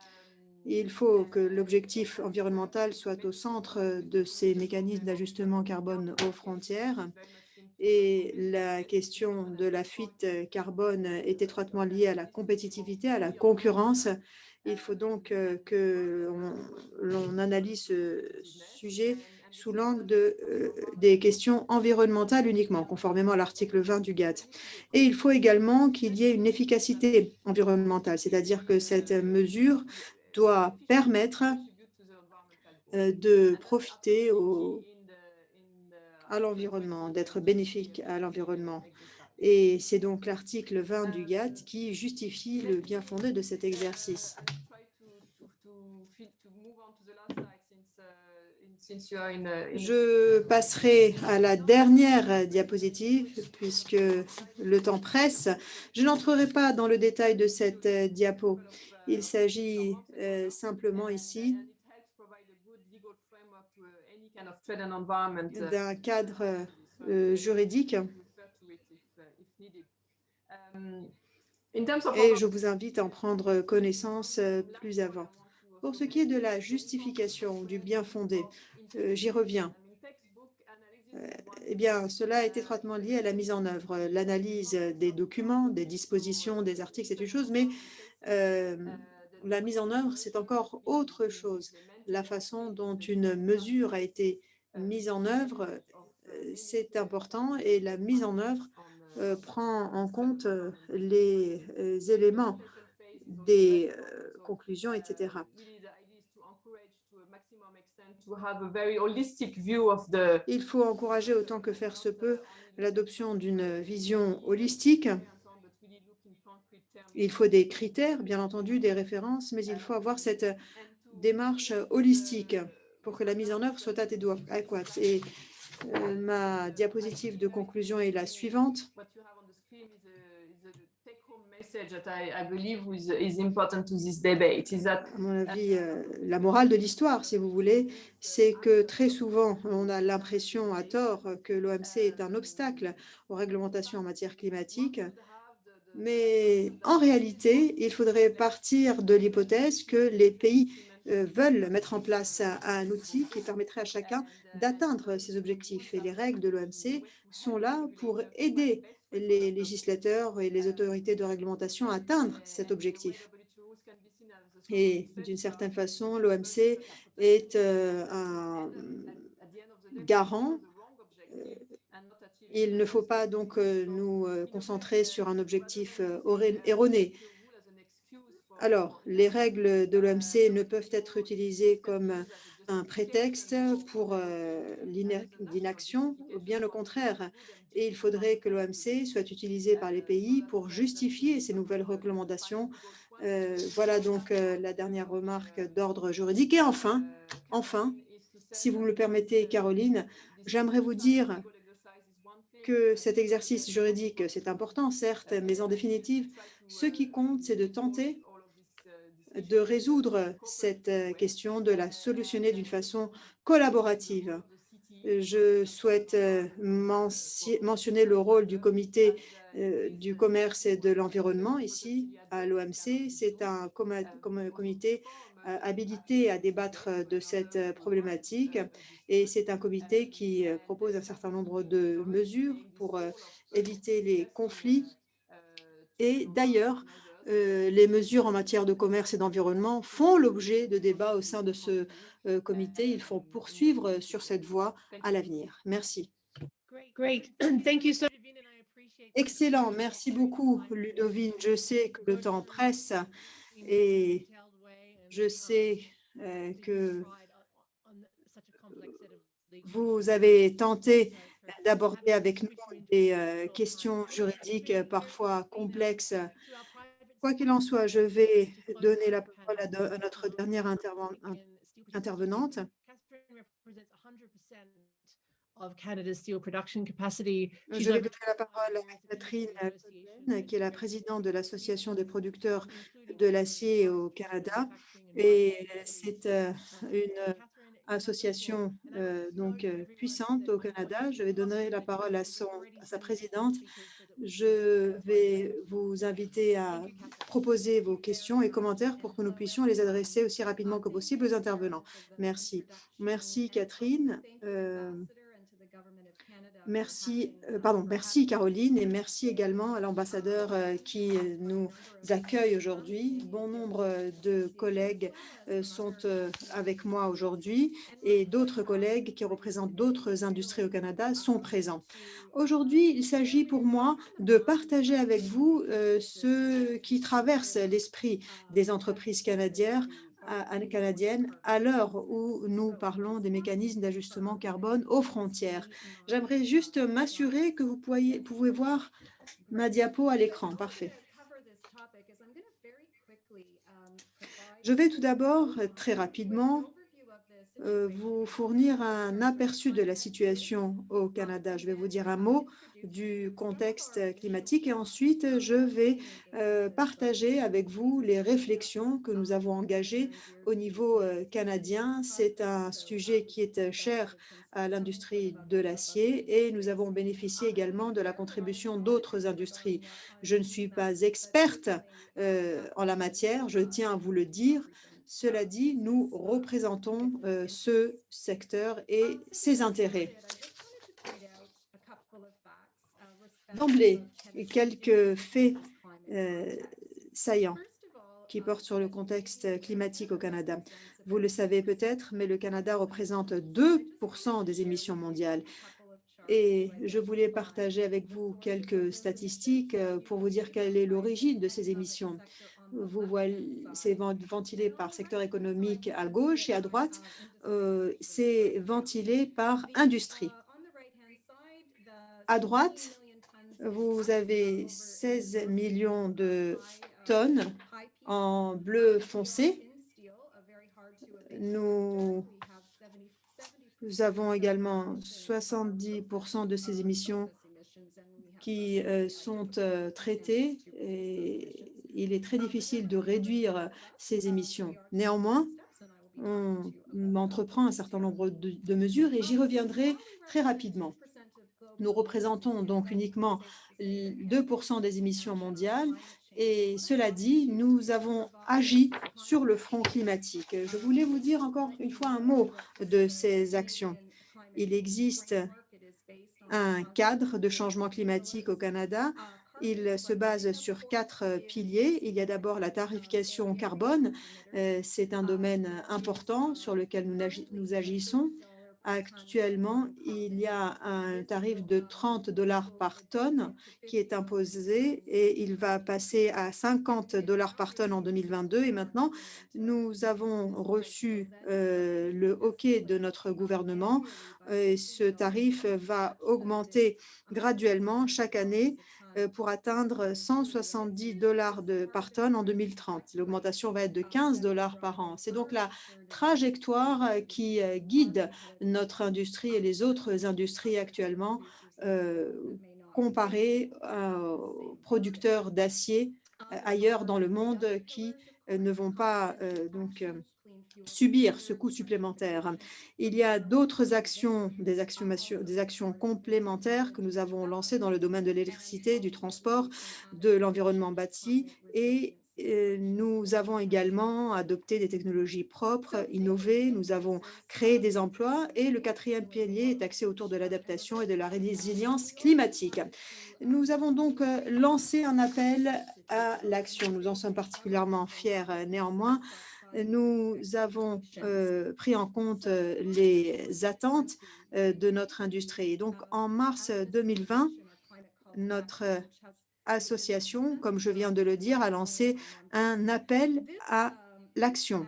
Il faut que l'objectif environnemental soit au centre de ces mécanismes d'ajustement carbone aux frontières. Et la question de la fuite carbone est étroitement liée à la compétitivité, à la concurrence. Il faut donc que l'on analyse ce sujet sous l'angle des questions environnementales uniquement, conformément à l'article 20 du GATT. Et il faut également qu'il y ait une efficacité environnementale, c'est-à-dire que cette mesure doit permettre de profiter à l'environnement, d'être bénéfique à l'environnement. Et c'est donc l'article 20 du GATT qui justifie le bien fondé de cet exercice. Je passerai à la dernière diapositive puisque le temps presse. Je n'entrerai pas dans le détail de cette diapo. Il s'agit simplement ici d'un cadre juridique et je vous invite à en prendre connaissance plus avant. Pour ce qui est de la justification du bien fondé, j'y reviens. Eh bien, cela est étroitement lié à la mise en œuvre. L'analyse des documents, des dispositions, des articles, c'est une chose, mais la mise en œuvre, c'est encore autre chose. La façon dont une mesure a été mise en œuvre, c'est important et la mise en œuvre prend en compte les éléments des conclusions, etc. Il faut encourager autant que faire se peut l'adoption d'une vision holistique. Il faut des critères, bien entendu, des références, mais il faut avoir cette démarche holistique pour que la mise en œuvre soit adéquate. Et ma diapositive de conclusion est la suivante. À mon avis, la morale de l'histoire, si vous voulez, c'est que très souvent, on a l'impression à tort que l'OMC est un obstacle aux réglementations en matière climatique. Mais en réalité, il faudrait partir de l'hypothèse que les pays veulent mettre en place un outil qui permettrait à chacun d'atteindre ses objectifs. Et les règles de l'OMC sont là pour aider les législateurs et les autorités de réglementation à atteindre cet objectif. Et d'une certaine façon, l'OMC est un garant. Il ne faut pas donc nous concentrer sur un objectif erroné. Alors, les règles de l'OMC ne peuvent être utilisées comme un prétexte pour l'inaction, bien au contraire. Et il faudrait que l'OMC soit utilisé par les pays pour justifier ces nouvelles recommandations. Voilà donc la dernière remarque d'ordre juridique. Et enfin, si vous me le permettez, Caroline, j'aimerais vous dire que cet exercice juridique, c'est important, certes, mais en définitive, ce qui compte, c'est de tenter de résoudre cette question, de la solutionner d'une façon collaborative. Je souhaite mentionner le rôle du comité du commerce et de l'environnement ici à l'OMC. C'est un comité habilité à débattre de cette problématique et c'est un comité qui propose un certain nombre de mesures pour éviter les conflits. Et d'ailleurs, les mesures en matière de commerce et d'environnement font l'objet de débats au sein de ce comité. Il faut poursuivre sur cette voie à l'avenir. Merci. Excellent. Merci beaucoup, Ludovine. Je sais que le temps presse et je sais que vous avez tenté d'aborder avec nous des questions juridiques parfois complexes. Quoi qu'il en soit, je vais donner la parole à notre dernière intervenante. Je vais donner la parole à Catherine Codden, qui est la présidente de l'Association des producteurs de l'acier au Canada. Et c'est une association puissante au Canada. Je vais donner la parole à sa présidente. Je vais vous inviter à proposer vos questions et commentaires pour que nous puissions les adresser aussi rapidement que possible aux intervenants. Merci. Merci Catherine. Merci Caroline et merci également à l'ambassadeur qui nous accueille aujourd'hui. Bon nombre de collègues sont avec moi aujourd'hui et d'autres collègues qui représentent d'autres industries au Canada sont présents. Aujourd'hui, il s'agit pour moi de partager avec vous ce qui traverse l'esprit des entreprises canadiennes à l'heure où nous parlons des mécanismes d'ajustement carbone aux frontières. J'aimerais juste m'assurer que vous pouvez voir ma diapo à l'écran. Parfait. Je vais tout d'abord, très rapidement, vous fournir un aperçu de la situation au Canada. Je vais vous dire un mot du contexte climatique et ensuite je vais partager avec vous les réflexions que nous avons engagées au niveau canadien. C'est un sujet qui est cher à l'industrie de l'acier et nous avons bénéficié également de la contribution d'autres industries. Je ne suis pas experte en la matière, je tiens à vous le dire. Cela dit, nous représentons ce secteur et ses intérêts. D'emblée, quelques faits saillants qui portent sur le contexte climatique au Canada. Vous le savez peut-être, mais le Canada représente 2% des émissions mondiales. Et je voulais partager avec vous quelques statistiques pour vous dire quelle est l'origine de ces émissions. Vous voyez, c'est ventilé par secteur économique à gauche et à droite, c'est ventilé par industrie. À droite, vous avez 16 millions de tonnes en bleu foncé. Nous avons également 70% de ces émissions qui sont traitées et il est très difficile de réduire ces émissions. Néanmoins, on entreprend un certain nombre de mesures et j'y reviendrai très rapidement. Nous représentons donc uniquement 2% des émissions mondiales et cela dit, nous avons agi sur le front climatique. Je voulais vous dire encore une fois un mot de ces actions. Il existe un cadre de changement climatique au Canada. Il se base sur 4 piliers. Il y a d'abord la tarification carbone. C'est un domaine important sur lequel nous agissons. Actuellement, il y a un tarif de 30 $ par tonne qui est imposé et il va passer à 50 $ par tonne en 2022. Et maintenant, nous avons reçu le OK de notre gouvernement. Ce tarif va augmenter graduellement chaque année pour atteindre 170 $ par tonne en 2030. L'augmentation va être de 15 $ par an. C'est donc la trajectoire qui guide notre industrie et les autres industries actuellement comparées aux producteurs d'acier ailleurs dans le monde qui ne vont pas subir ce coût supplémentaire. Il y a d'autres actions, des actions complémentaires que nous avons lancées dans le domaine de l'électricité, du transport, de l'environnement bâti et nous avons également adopté des technologies propres, innové, nous avons créé des emplois et le 4e pilier est axé autour de l'adaptation et de la résilience climatique. Nous avons donc lancé un appel à l'action. Nous en sommes particulièrement fiers. Néanmoins, nous avons pris en compte les attentes de notre industrie. Et donc, en mars 2020, notre association, comme je viens de le dire, a lancé un appel à l'action.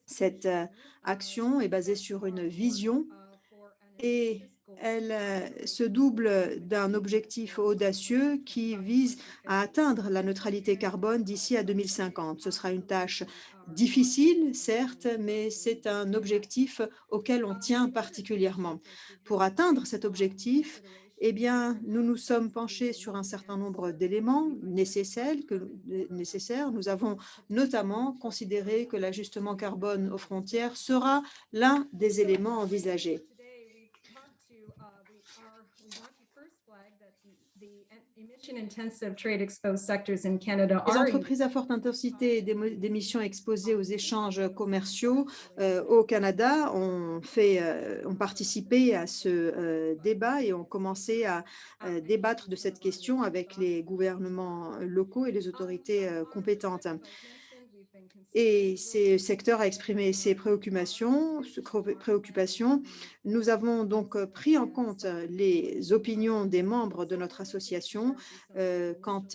Cette action est basée sur une vision et Elle se double d'un objectif audacieux qui vise à atteindre la neutralité carbone d'ici à 2050. Ce sera une tâche difficile, certes, mais c'est un objectif auquel on tient particulièrement. Pour atteindre cet objectif, eh bien, nous nous sommes penchés sur un certain nombre d'éléments nécessaires. Nous avons notamment considéré que l'ajustement carbone aux frontières sera l'un des éléments envisagés. Les entreprises à forte intensité d'émissions exposées aux échanges commerciaux au Canada ont participé à ce débat et ont commencé à débattre de cette question avec les gouvernements locaux et les autorités compétentes. Et ces secteurs a exprimé ses préoccupations. Nous avons donc pris en compte les opinions des membres de notre association quant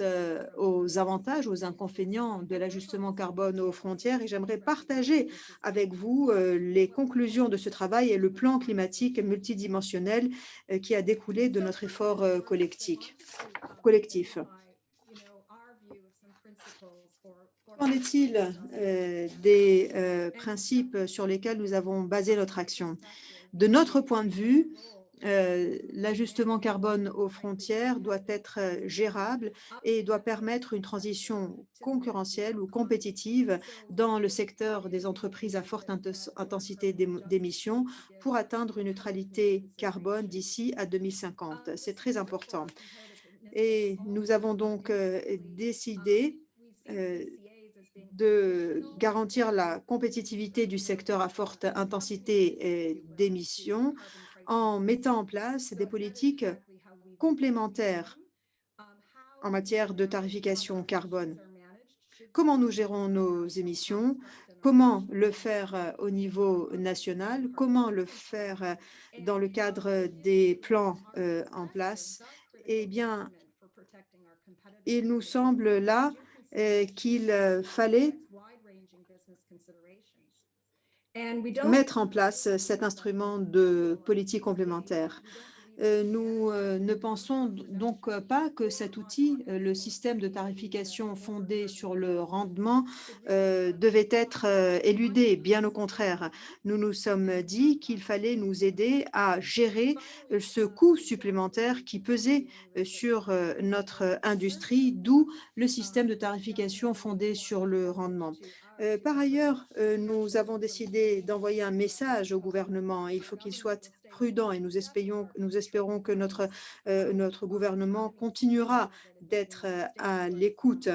aux avantages, aux inconvénients de l'ajustement carbone aux frontières, et j'aimerais partager avec vous les conclusions de ce travail et le plan climatique multidimensionnel qui a découlé de notre effort collectif. Qu'en est-il des principes sur lesquels nous avons basé notre action? De notre point de vue, l'ajustement carbone aux frontières doit être gérable et doit permettre une transition concurrentielle ou compétitive dans le secteur des entreprises à forte intensité d'émissions pour atteindre une neutralité carbone d'ici à 2050. C'est très important. Et nous avons donc décidé de garantir la compétitivité du secteur à forte intensité d'émissions en mettant en place des politiques complémentaires en matière de tarification carbone. Comment nous gérons nos émissions? Comment le faire au niveau national? Comment le faire dans le cadre des plans en place? Eh bien, il nous semble là qu'il fallait mettre en place cet instrument de politique complémentaire. Nous ne pensons donc pas que cet outil, le système de tarification fondé sur le rendement, devait être éludé. Bien au contraire, nous nous sommes dit qu'il fallait nous aider à gérer ce coût supplémentaire qui pesait sur notre industrie, d'où le système de tarification fondé sur le rendement. Par ailleurs, nous avons décidé d'envoyer un message au gouvernement. Il faut qu'il soit prudent et nous espérons que notre gouvernement continuera d'être à l'écoute.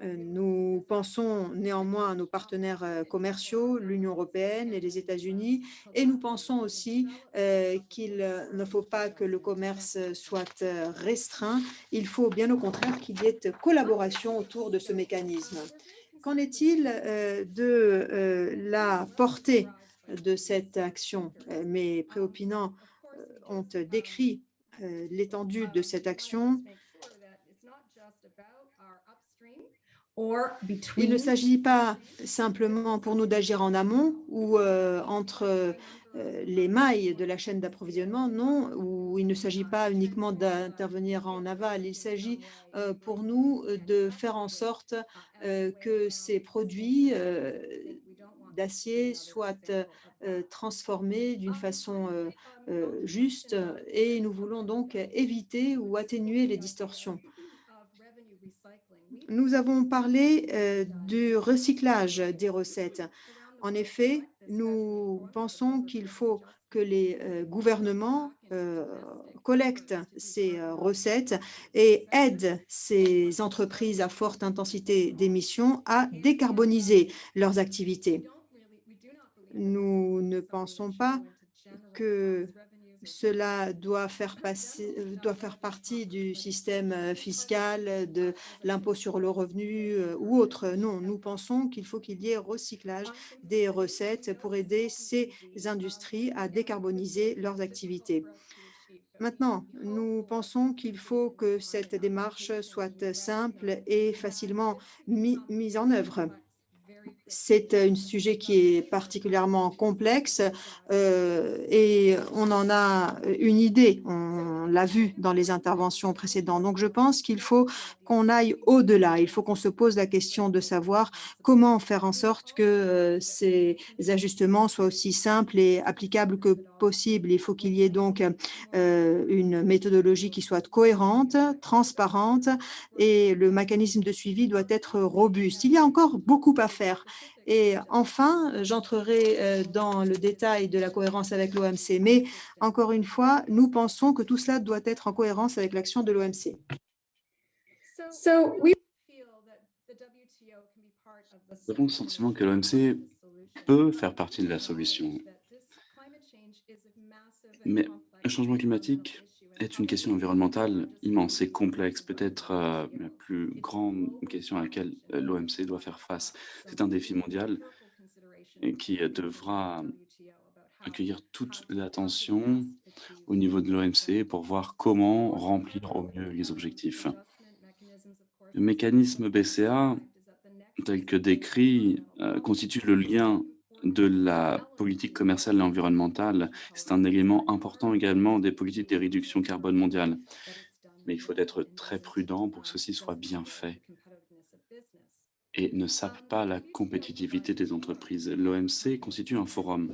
Nous pensons néanmoins à nos partenaires commerciaux, l'Union européenne et les États-Unis, et nous pensons aussi qu'il ne faut pas que le commerce soit restreint. Il faut bien au contraire qu'il y ait collaboration autour de ce mécanisme. Qu'en est-il de la portée de cette action? Mes préopinants ont décrit l'étendue de cette action. Il ne s'agit pas simplement pour nous d'agir en amont ou entre les mailles de la chaîne d'approvisionnement, non, ou il ne s'agit pas uniquement d'intervenir en aval, il s'agit pour nous de faire en sorte que ces produits d'acier soient transformés d'une façon juste, et nous voulons donc éviter ou atténuer les distorsions. Nous avons parlé du recyclage des recettes. En effet, nous pensons qu'il faut que les gouvernements collectent ces recettes et aident ces entreprises à forte intensité d'émissions à décarboniser leurs activités. Nous ne pensons pas que cela doit faire partie du système fiscal, de l'impôt sur le revenu ou autre. Non, nous pensons qu'il faut qu'il y ait recyclage des recettes pour aider ces industries à décarboniser leurs activités. Maintenant, nous pensons qu'il faut que cette démarche soit simple et facilement mise en œuvre. C'est un sujet qui est particulièrement complexe et on en a une idée, on l'a vu dans les interventions précédentes. Donc je pense qu'il faut qu'on aille au-delà, il faut qu'on se pose la question de savoir comment faire en sorte que ces ajustements soient aussi simples et applicables que possible. Il faut qu'il y ait donc une méthodologie qui soit cohérente, transparente et le mécanisme de suivi doit être robuste. Il y a encore beaucoup à faire. Et enfin, j'entrerai dans le détail de la cohérence avec l'OMC, mais encore une fois, nous pensons que tout cela doit être en cohérence avec l'action de l'OMC. Nous avons le sentiment que l'OMC peut faire partie de la solution. Mais le changement climatique est une question environnementale immense et complexe, peut-être la plus grande question à laquelle l'OMC doit faire face. C'est un défi mondial qui devra accueillir toute l'attention au niveau de l'OMC pour voir comment remplir au mieux les objectifs. Le mécanisme BCA, tel que décrit, constitue le lien de la politique commerciale et environnementale. C'est un élément important également des politiques de réduction carbone mondiale. Mais il faut être très prudent pour que ceci soit bien fait et ne sape pas la compétitivité des entreprises. L'OMC constitue un forum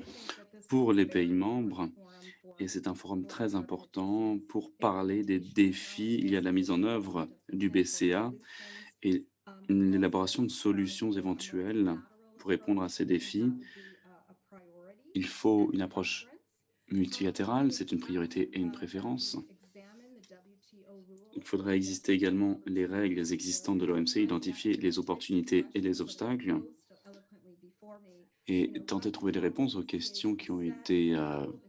pour les pays membres et c'est un forum très important pour parler des défis liés à la mise en œuvre du BCA et l'élaboration de solutions éventuelles pour répondre à ces défis. Il faut une approche multilatérale, c'est une priorité et une préférence. Il faudrait exister également les règles existantes de l'OMC, identifier les opportunités et les obstacles et tenter de trouver des réponses aux questions qui ont été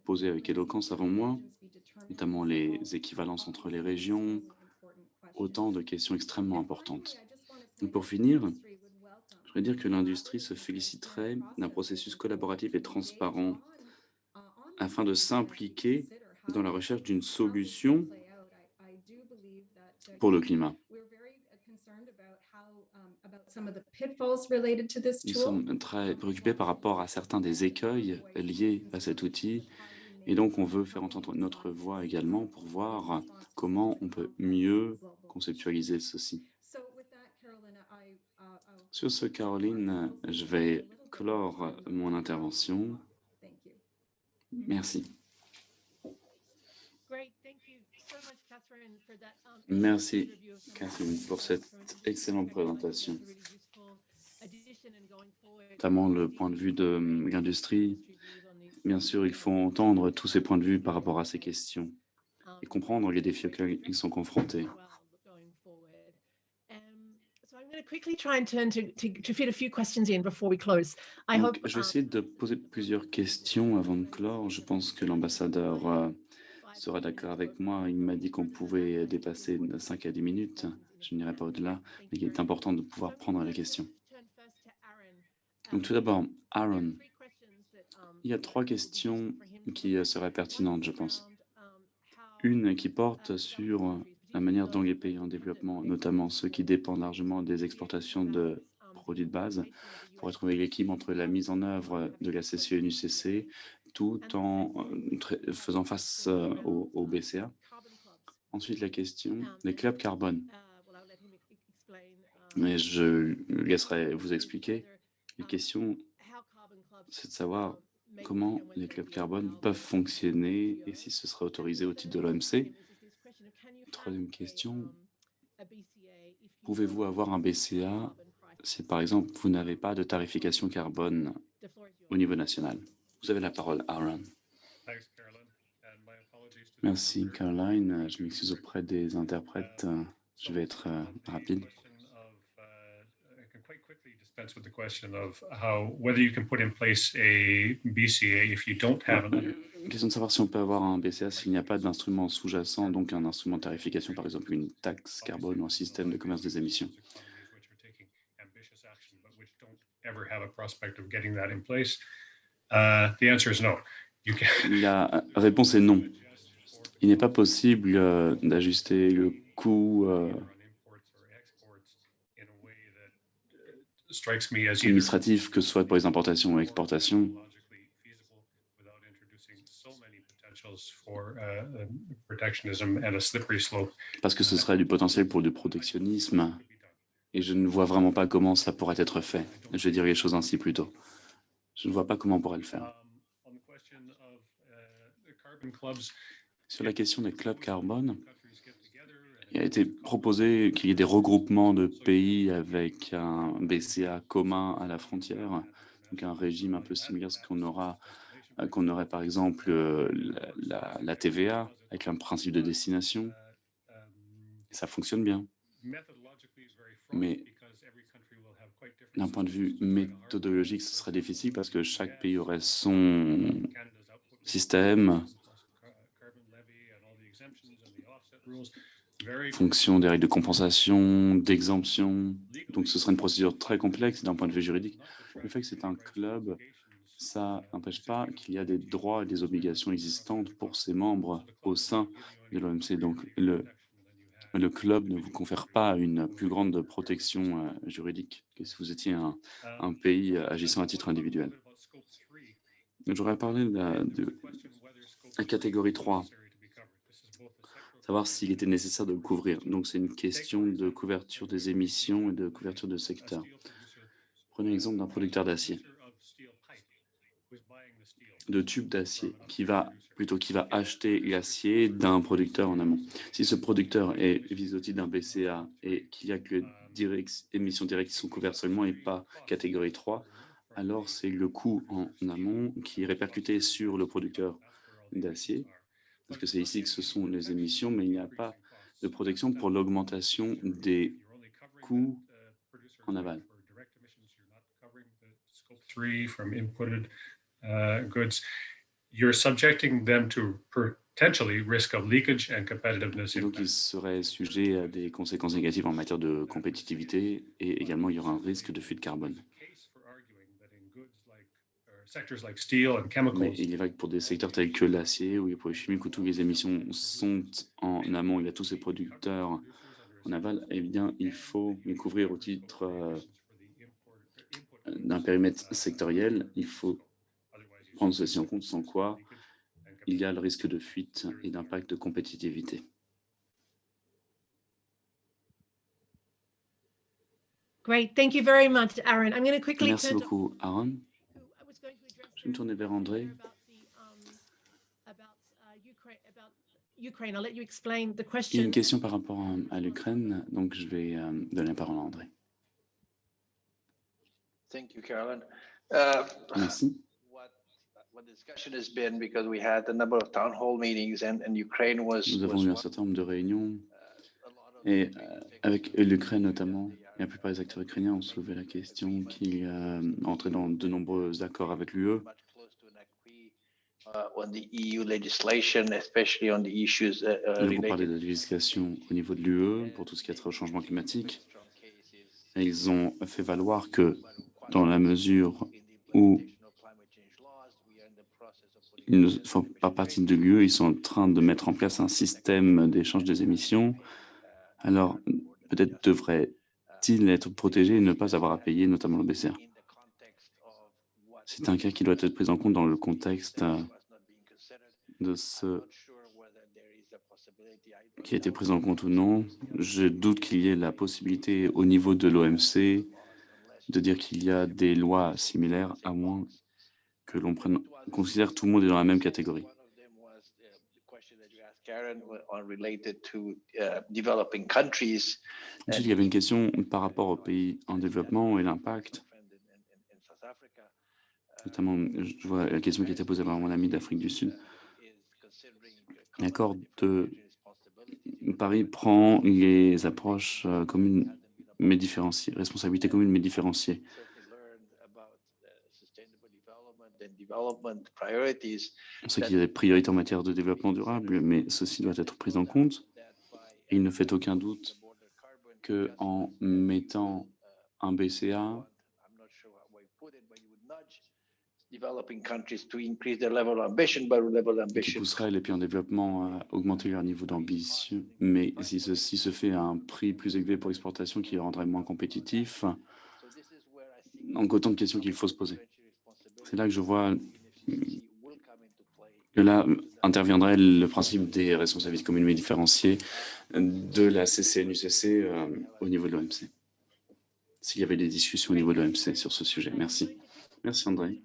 posées avec éloquence avant moi, notamment les équivalences entre les régions, autant de questions extrêmement importantes. Et pour finir, je voudrais dire que l'industrie se féliciterait d'un processus collaboratif et transparent afin de s'impliquer dans la recherche d'une solution pour le climat. Nous sommes très préoccupés par rapport à certains des écueils liés à cet outil et donc on veut faire entendre notre voix également pour voir comment on peut mieux conceptualiser ceci. Sur ce, Caroline, je vais clore mon intervention. Merci. Merci, Catherine, pour cette excellente présentation. Notamment le point de vue de l'industrie. Bien sûr, il faut entendre tous ces points de vue par rapport à ces questions et comprendre les défis auxquels ils sont confrontés. Donc, je vais essayer de poser plusieurs questions avant de clore. Je pense que l'ambassadeur sera d'accord avec moi. Il m'a dit qu'on pouvait dépasser de 5 à 10 minutes. Je n'irai pas au-delà, mais il est important de pouvoir prendre les questions. Donc, tout d'abord, Aaron, il y a 3 questions qui seraient pertinentes, je pense. Une qui porte sur la manière dont les pays en développement, notamment ceux qui dépendent largement des exportations de produits de base, pourraient trouver l'équilibre entre la mise en œuvre de la CCE et l'UCC, tout en faisant face au BCA. Ensuite, la question des clubs carbone. Mais je laisserai vous expliquer. La question, c'est de savoir comment les clubs carbone peuvent fonctionner et si ce serait autorisé au titre de l'OMC. Troisième question, pouvez-vous avoir un BCA si, par exemple, vous n'avez pas de tarification carbone au niveau national? Vous avez la parole, Aaron. Merci, Caroline. Je m'excuse auprès des interprètes. Je vais être rapide. With the question of whether you can put in place a BCA if you don't have Une question de savoir si on peut avoir un BCA s'il n'y a pas d'instrument sous-jacent, donc un instrument de tarification, par exemple une taxe carbone ou un système de commerce des émissions. La réponse est non. Il n'est pas possible d'ajuster le coût strikes me as either administratif, que ce soit pour les importations ou exportations, logically feasible without introducing so many potentials for protectionism and a slippery slope. parce que ce serait du potentiel pour du protectionnisme. Et je ne vois vraiment pas comment ça pourrait être fait. Je vais dire les choses ainsi plutôt. Je ne vois pas comment on pourrait le faire. On the question of the carbon clubs, Sur la question des clubs carbone, countries get together il a été proposé qu'il y ait des regroupements de pays avec un BCA commun à la frontière, donc un régime un peu similaire à ce qu'on aurait par exemple la TVA avec un principe de destination. Et ça fonctionne bien. Mais d'un point de vue méthodologique, ce serait difficile parce que chaque pays aurait son système, fonction des règles de compensation, d'exemption. Donc ce serait une procédure très complexe d'un point de vue juridique. Le fait que c'est un club, ça n'empêche pas qu'il y a des droits et des obligations existantes pour ses membres au sein de l'OMC. Donc le club ne vous confère pas une plus grande protection juridique que si vous étiez un pays agissant à titre individuel. J'aurais parlé de la catégorie 3, savoir s'il était nécessaire de le couvrir. Donc c'est une question de couverture des émissions et de couverture de secteur. Prenez l'exemple d'un producteur d'acier, de tubes d'acier, qui va acheter l'acier d'un producteur en amont. Si ce producteur est visé au titre d'un BCA et qu'il y a que les émissions directes qui sont couvertes seulement et pas catégorie 3, alors c'est le coût en amont qui est répercuté sur le producteur d'acier, parce que c'est ici que ce sont les émissions, mais il n'y a pas de protection pour l'augmentation des coûts en aval. Goods, you're subjecting them to potentially risk of leakage and competitiveness. Et donc, ils seraient sujets à des conséquences négatives en matière de compétitivité et également, il y aura un risque de fuite carbone. Mais il est vrai que pour des secteurs tels que l'acier ou les produits chimiques où toutes les émissions sont en amont, il y a tous ces producteurs en aval, eh bien, il faut les couvrir au titre d'un périmètre sectoriel. Il faut prendre ceci en compte, sans quoi il y a le risque de fuite et d'impact de compétitivité. Great, thank you very much, Aaron. I'm going to quickly Merci turn beaucoup, Aaron. Je vais me tourner vers André. Ukraine. I'll let you explain the Il y a question. une question par rapport à l'Ukraine, donc je vais donner la parole à André. Thank you, Carolyn. Merci. What the discussion has been, because we had a number of town hall meetings and Ukraine was Nous avons eu un certain nombre de réunions et avec l'Ukraine notamment, et la plupart des acteurs ukrainiens ont soulevé la question qui entrait dans de nombreux accords avec l'UE. On the EU legislation, especially on the issues Nous avons parlé related. de la législation au niveau de l'UE pour tout ce qui a trait au changement climatique. Et ils ont fait valoir que dans la mesure où ils ne font pas partie de l'UE, ils sont en train de mettre en place un système d'échange des émissions. Alors, peut-être devrait-il être protégé et ne pas avoir à payer, notamment le BCA. C'est un cas qui doit être pris en compte dans le contexte de ce qui a été pris en compte ou non. Je doute qu'il y ait la possibilité au niveau de l'OMC de dire qu'il y a des lois similaires, à moins que l'on considère que tout le monde est dans la même catégorie. Ensuite, il y avait une question par rapport aux pays en développement et l'impact. Notamment, je vois la question qui a été posée par mon ami d'Afrique du Sud. L'accord de Paris prend les approches communes mais différenciées, responsabilités communes mais différenciées. On sait qu'il y a des priorités en matière de développement durable, mais ceci doit être pris en compte. Et il ne fait aucun doute qu'en mettant un BCA, qui pousserait les pays en développement à augmenter leur niveau d'ambition, mais si ceci se fait à un prix plus élevé pour l'exportation qui les rendrait moins compétitifs, autant de questions qu'il faut se poser. C'est là que je vois que là interviendrait le principe des responsabilités communes et différenciées de la CCNUCC au niveau de l'OMC. S'il y avait des discussions au niveau de l'OMC sur ce sujet. Merci. Merci André.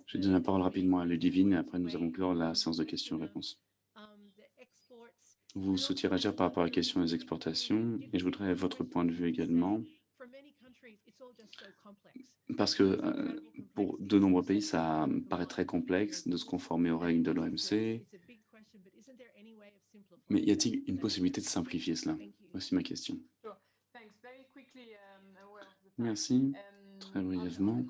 Je donne la parole rapidement à Ludivine et après nous allons clore la séance de questions-réponses. Vous souhaitiez réagir par rapport à la question des exportations et je voudrais votre point de vue également. Parce que pour de nombreux pays, ça paraît très complexe de se conformer aux règles de l'OMC. Mais y a-t-il une possibilité de simplifier cela? Voici ma question. Merci. Très brièvement.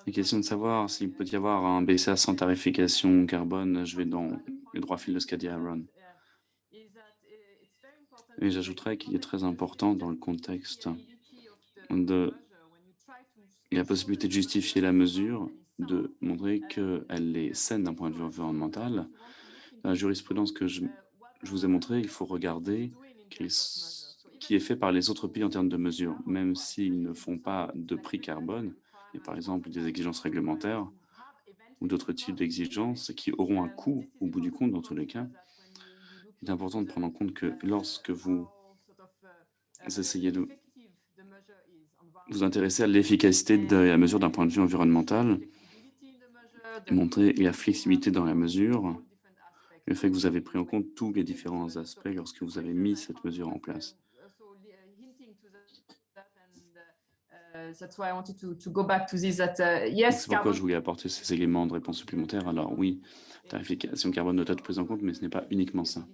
La question de savoir s'il peut y avoir un BCA sans tarification carbone, je vais dans le droit fil de ce qu'a dit Aaron. Et j'ajouterais qu'il est très important dans le contexte de la possibilité de justifier la mesure, de montrer qu'elle est saine d'un point de vue environnemental. Dans la jurisprudence que je vous ai montrée, il faut regarder qui est fait par les autres pays en termes de mesures, même s'ils ne font pas de prix carbone, et par exemple des exigences réglementaires ou d'autres types d'exigences qui auront un coût au bout du compte dans tous les cas. Il est important de prendre en compte que lorsque vous essayez de vous intéresser à l'efficacité de la mesure d'un point de vue environnemental, et montrer la flexibilité dans la mesure, le fait que vous avez pris en compte tous les différents aspects lorsque vous avez mis cette mesure en place. C'est pourquoi je voulais apporter ces éléments de réponse supplémentaires. Alors oui, tarification carbone doit être prise en compte, mais ce n'est pas uniquement ça.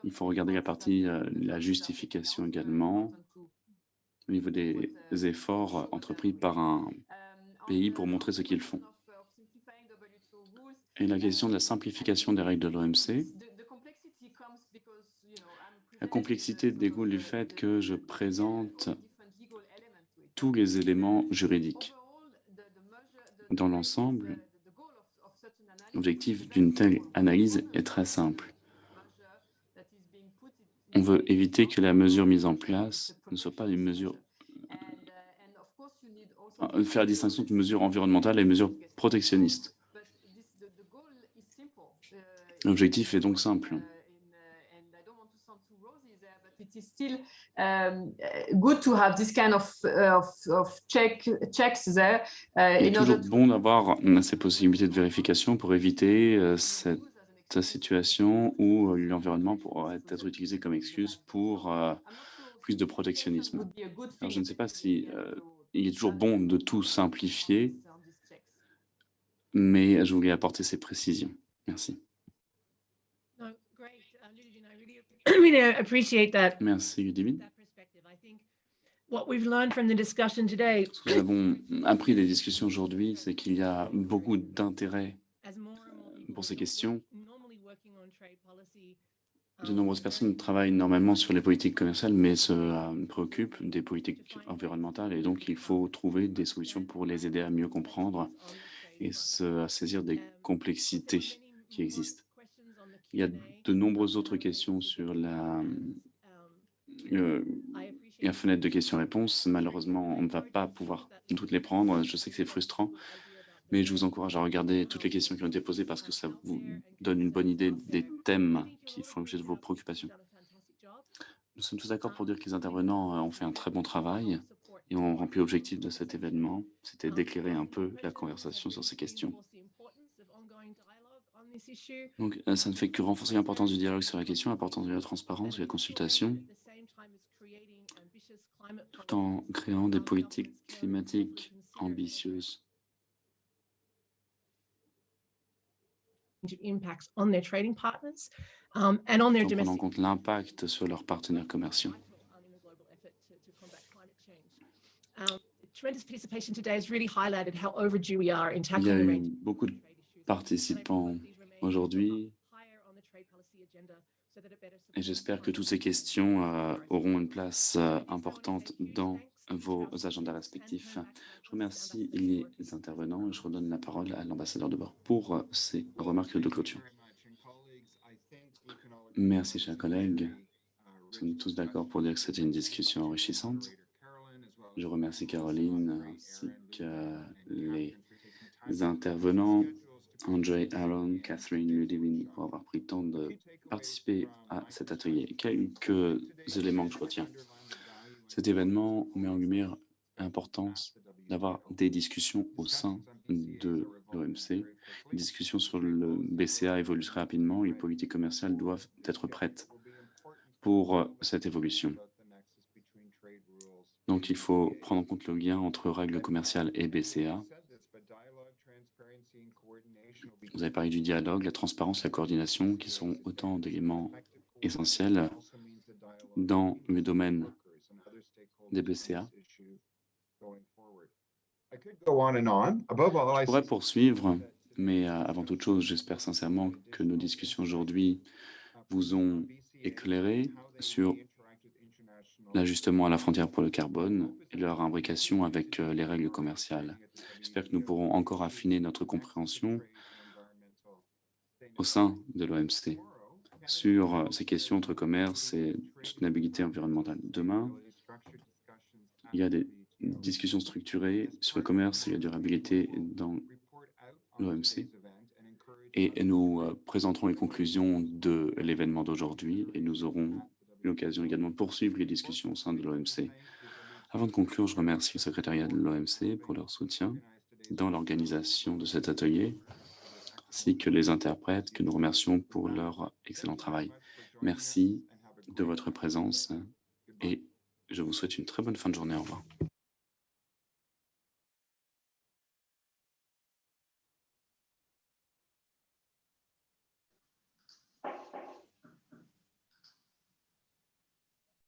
Il faut regarder la partie, la justification également, au niveau des efforts entrepris par un pays pour montrer ce qu'ils font. Et la question de la simplification des règles de l'OMC, la complexité découle du fait que je présente tous les éléments juridiques. Dans l'ensemble, l'objectif d'une telle analyse est très simple. On veut éviter que la mesure mise en place ne soit pas une mesure... faire la distinction entre mesures environnementales et mesures protectionnistes. L'objectif est donc simple. Good to have this kind of checks there. Il est toujours bon d'avoir ces possibilités de vérification pour éviter cette situation où l'environnement pourrait être utilisé comme excuse pour plus de protectionnisme. Alors, je ne sais pas si il est toujours bon de tout simplifier, mais je voulais apporter ces précisions. Merci. Merci, Ludivine. Ce que nous avons appris des discussions aujourd'hui, c'est qu'il y a beaucoup d'intérêt pour ces questions. De nombreuses personnes travaillent normalement sur les politiques commerciales, mais se préoccupent des politiques environnementales, et donc il faut trouver des solutions pour les aider à mieux comprendre et à saisir des complexités qui existent. Il y a de nombreuses autres questions sur la fenêtre de questions-réponses. Malheureusement, on ne va pas pouvoir toutes les prendre. Je sais que c'est frustrant, mais je vous encourage à regarder toutes les questions qui ont été posées parce que ça vous donne une bonne idée des thèmes qui font l'objet de vos préoccupations. Nous sommes tous d'accord pour dire que les intervenants ont fait un très bon travail et ont rempli l'objectif de cet événement. C'était d'éclairer un peu la conversation sur ces questions. Donc, ça ne fait que renforcer l'importance du dialogue sur la question, l'importance de la transparence, de la consultation, tout en créant des politiques climatiques ambitieuses. En prenant en compte l'impact sur leurs partenaires commerciaux. Il y a eu beaucoup de participants aujourd'hui et j'espère que toutes ces questions auront une place importante dans vos agendas respectifs. Je remercie les intervenants et je redonne la parole à l'ambassadeur de bord pour ses remarques de clôture. Merci, chers collègues. Nous sommes tous d'accord pour dire que c'était une discussion enrichissante. Je remercie Caroline ainsi que les intervenants, André, Aaron, Catherine, Ludivine, pour avoir pris le temps de participer à cet atelier. Quelques éléments que je retiens. Cet événement met en lumière l'importance d'avoir des discussions au sein de l'OMC. Les discussions sur le BCA évoluent très rapidement et les politiques commerciales doivent être prêtes pour cette évolution. Donc, il faut prendre en compte le lien entre règles commerciales et BCA. Vous avez parlé du dialogue, la transparence, la coordination, qui sont autant d'éléments essentiels dans le domaine des BCA. Je pourrais poursuivre, mais avant toute chose, j'espère sincèrement que nos discussions aujourd'hui vous ont éclairé sur l'ajustement à la frontière pour le carbone et leur imbrication avec les règles commerciales. J'espère que nous pourrons encore affiner notre compréhension au sein de l'OMC sur ces questions entre commerce et soutenabilité environnementale. Demain, il y a des discussions structurées sur le commerce et la durabilité dans l'OMC. Et nous présenterons les conclusions de l'événement d'aujourd'hui et nous aurons l'occasion également de poursuivre les discussions au sein de l'OMC. Avant de conclure, je remercie le secrétariat de l'OMC pour leur soutien dans l'organisation de cet atelier, ainsi que les interprètes que nous remercions pour leur excellent travail. Merci de votre présence et je vous souhaite une très bonne fin de journée. Au revoir.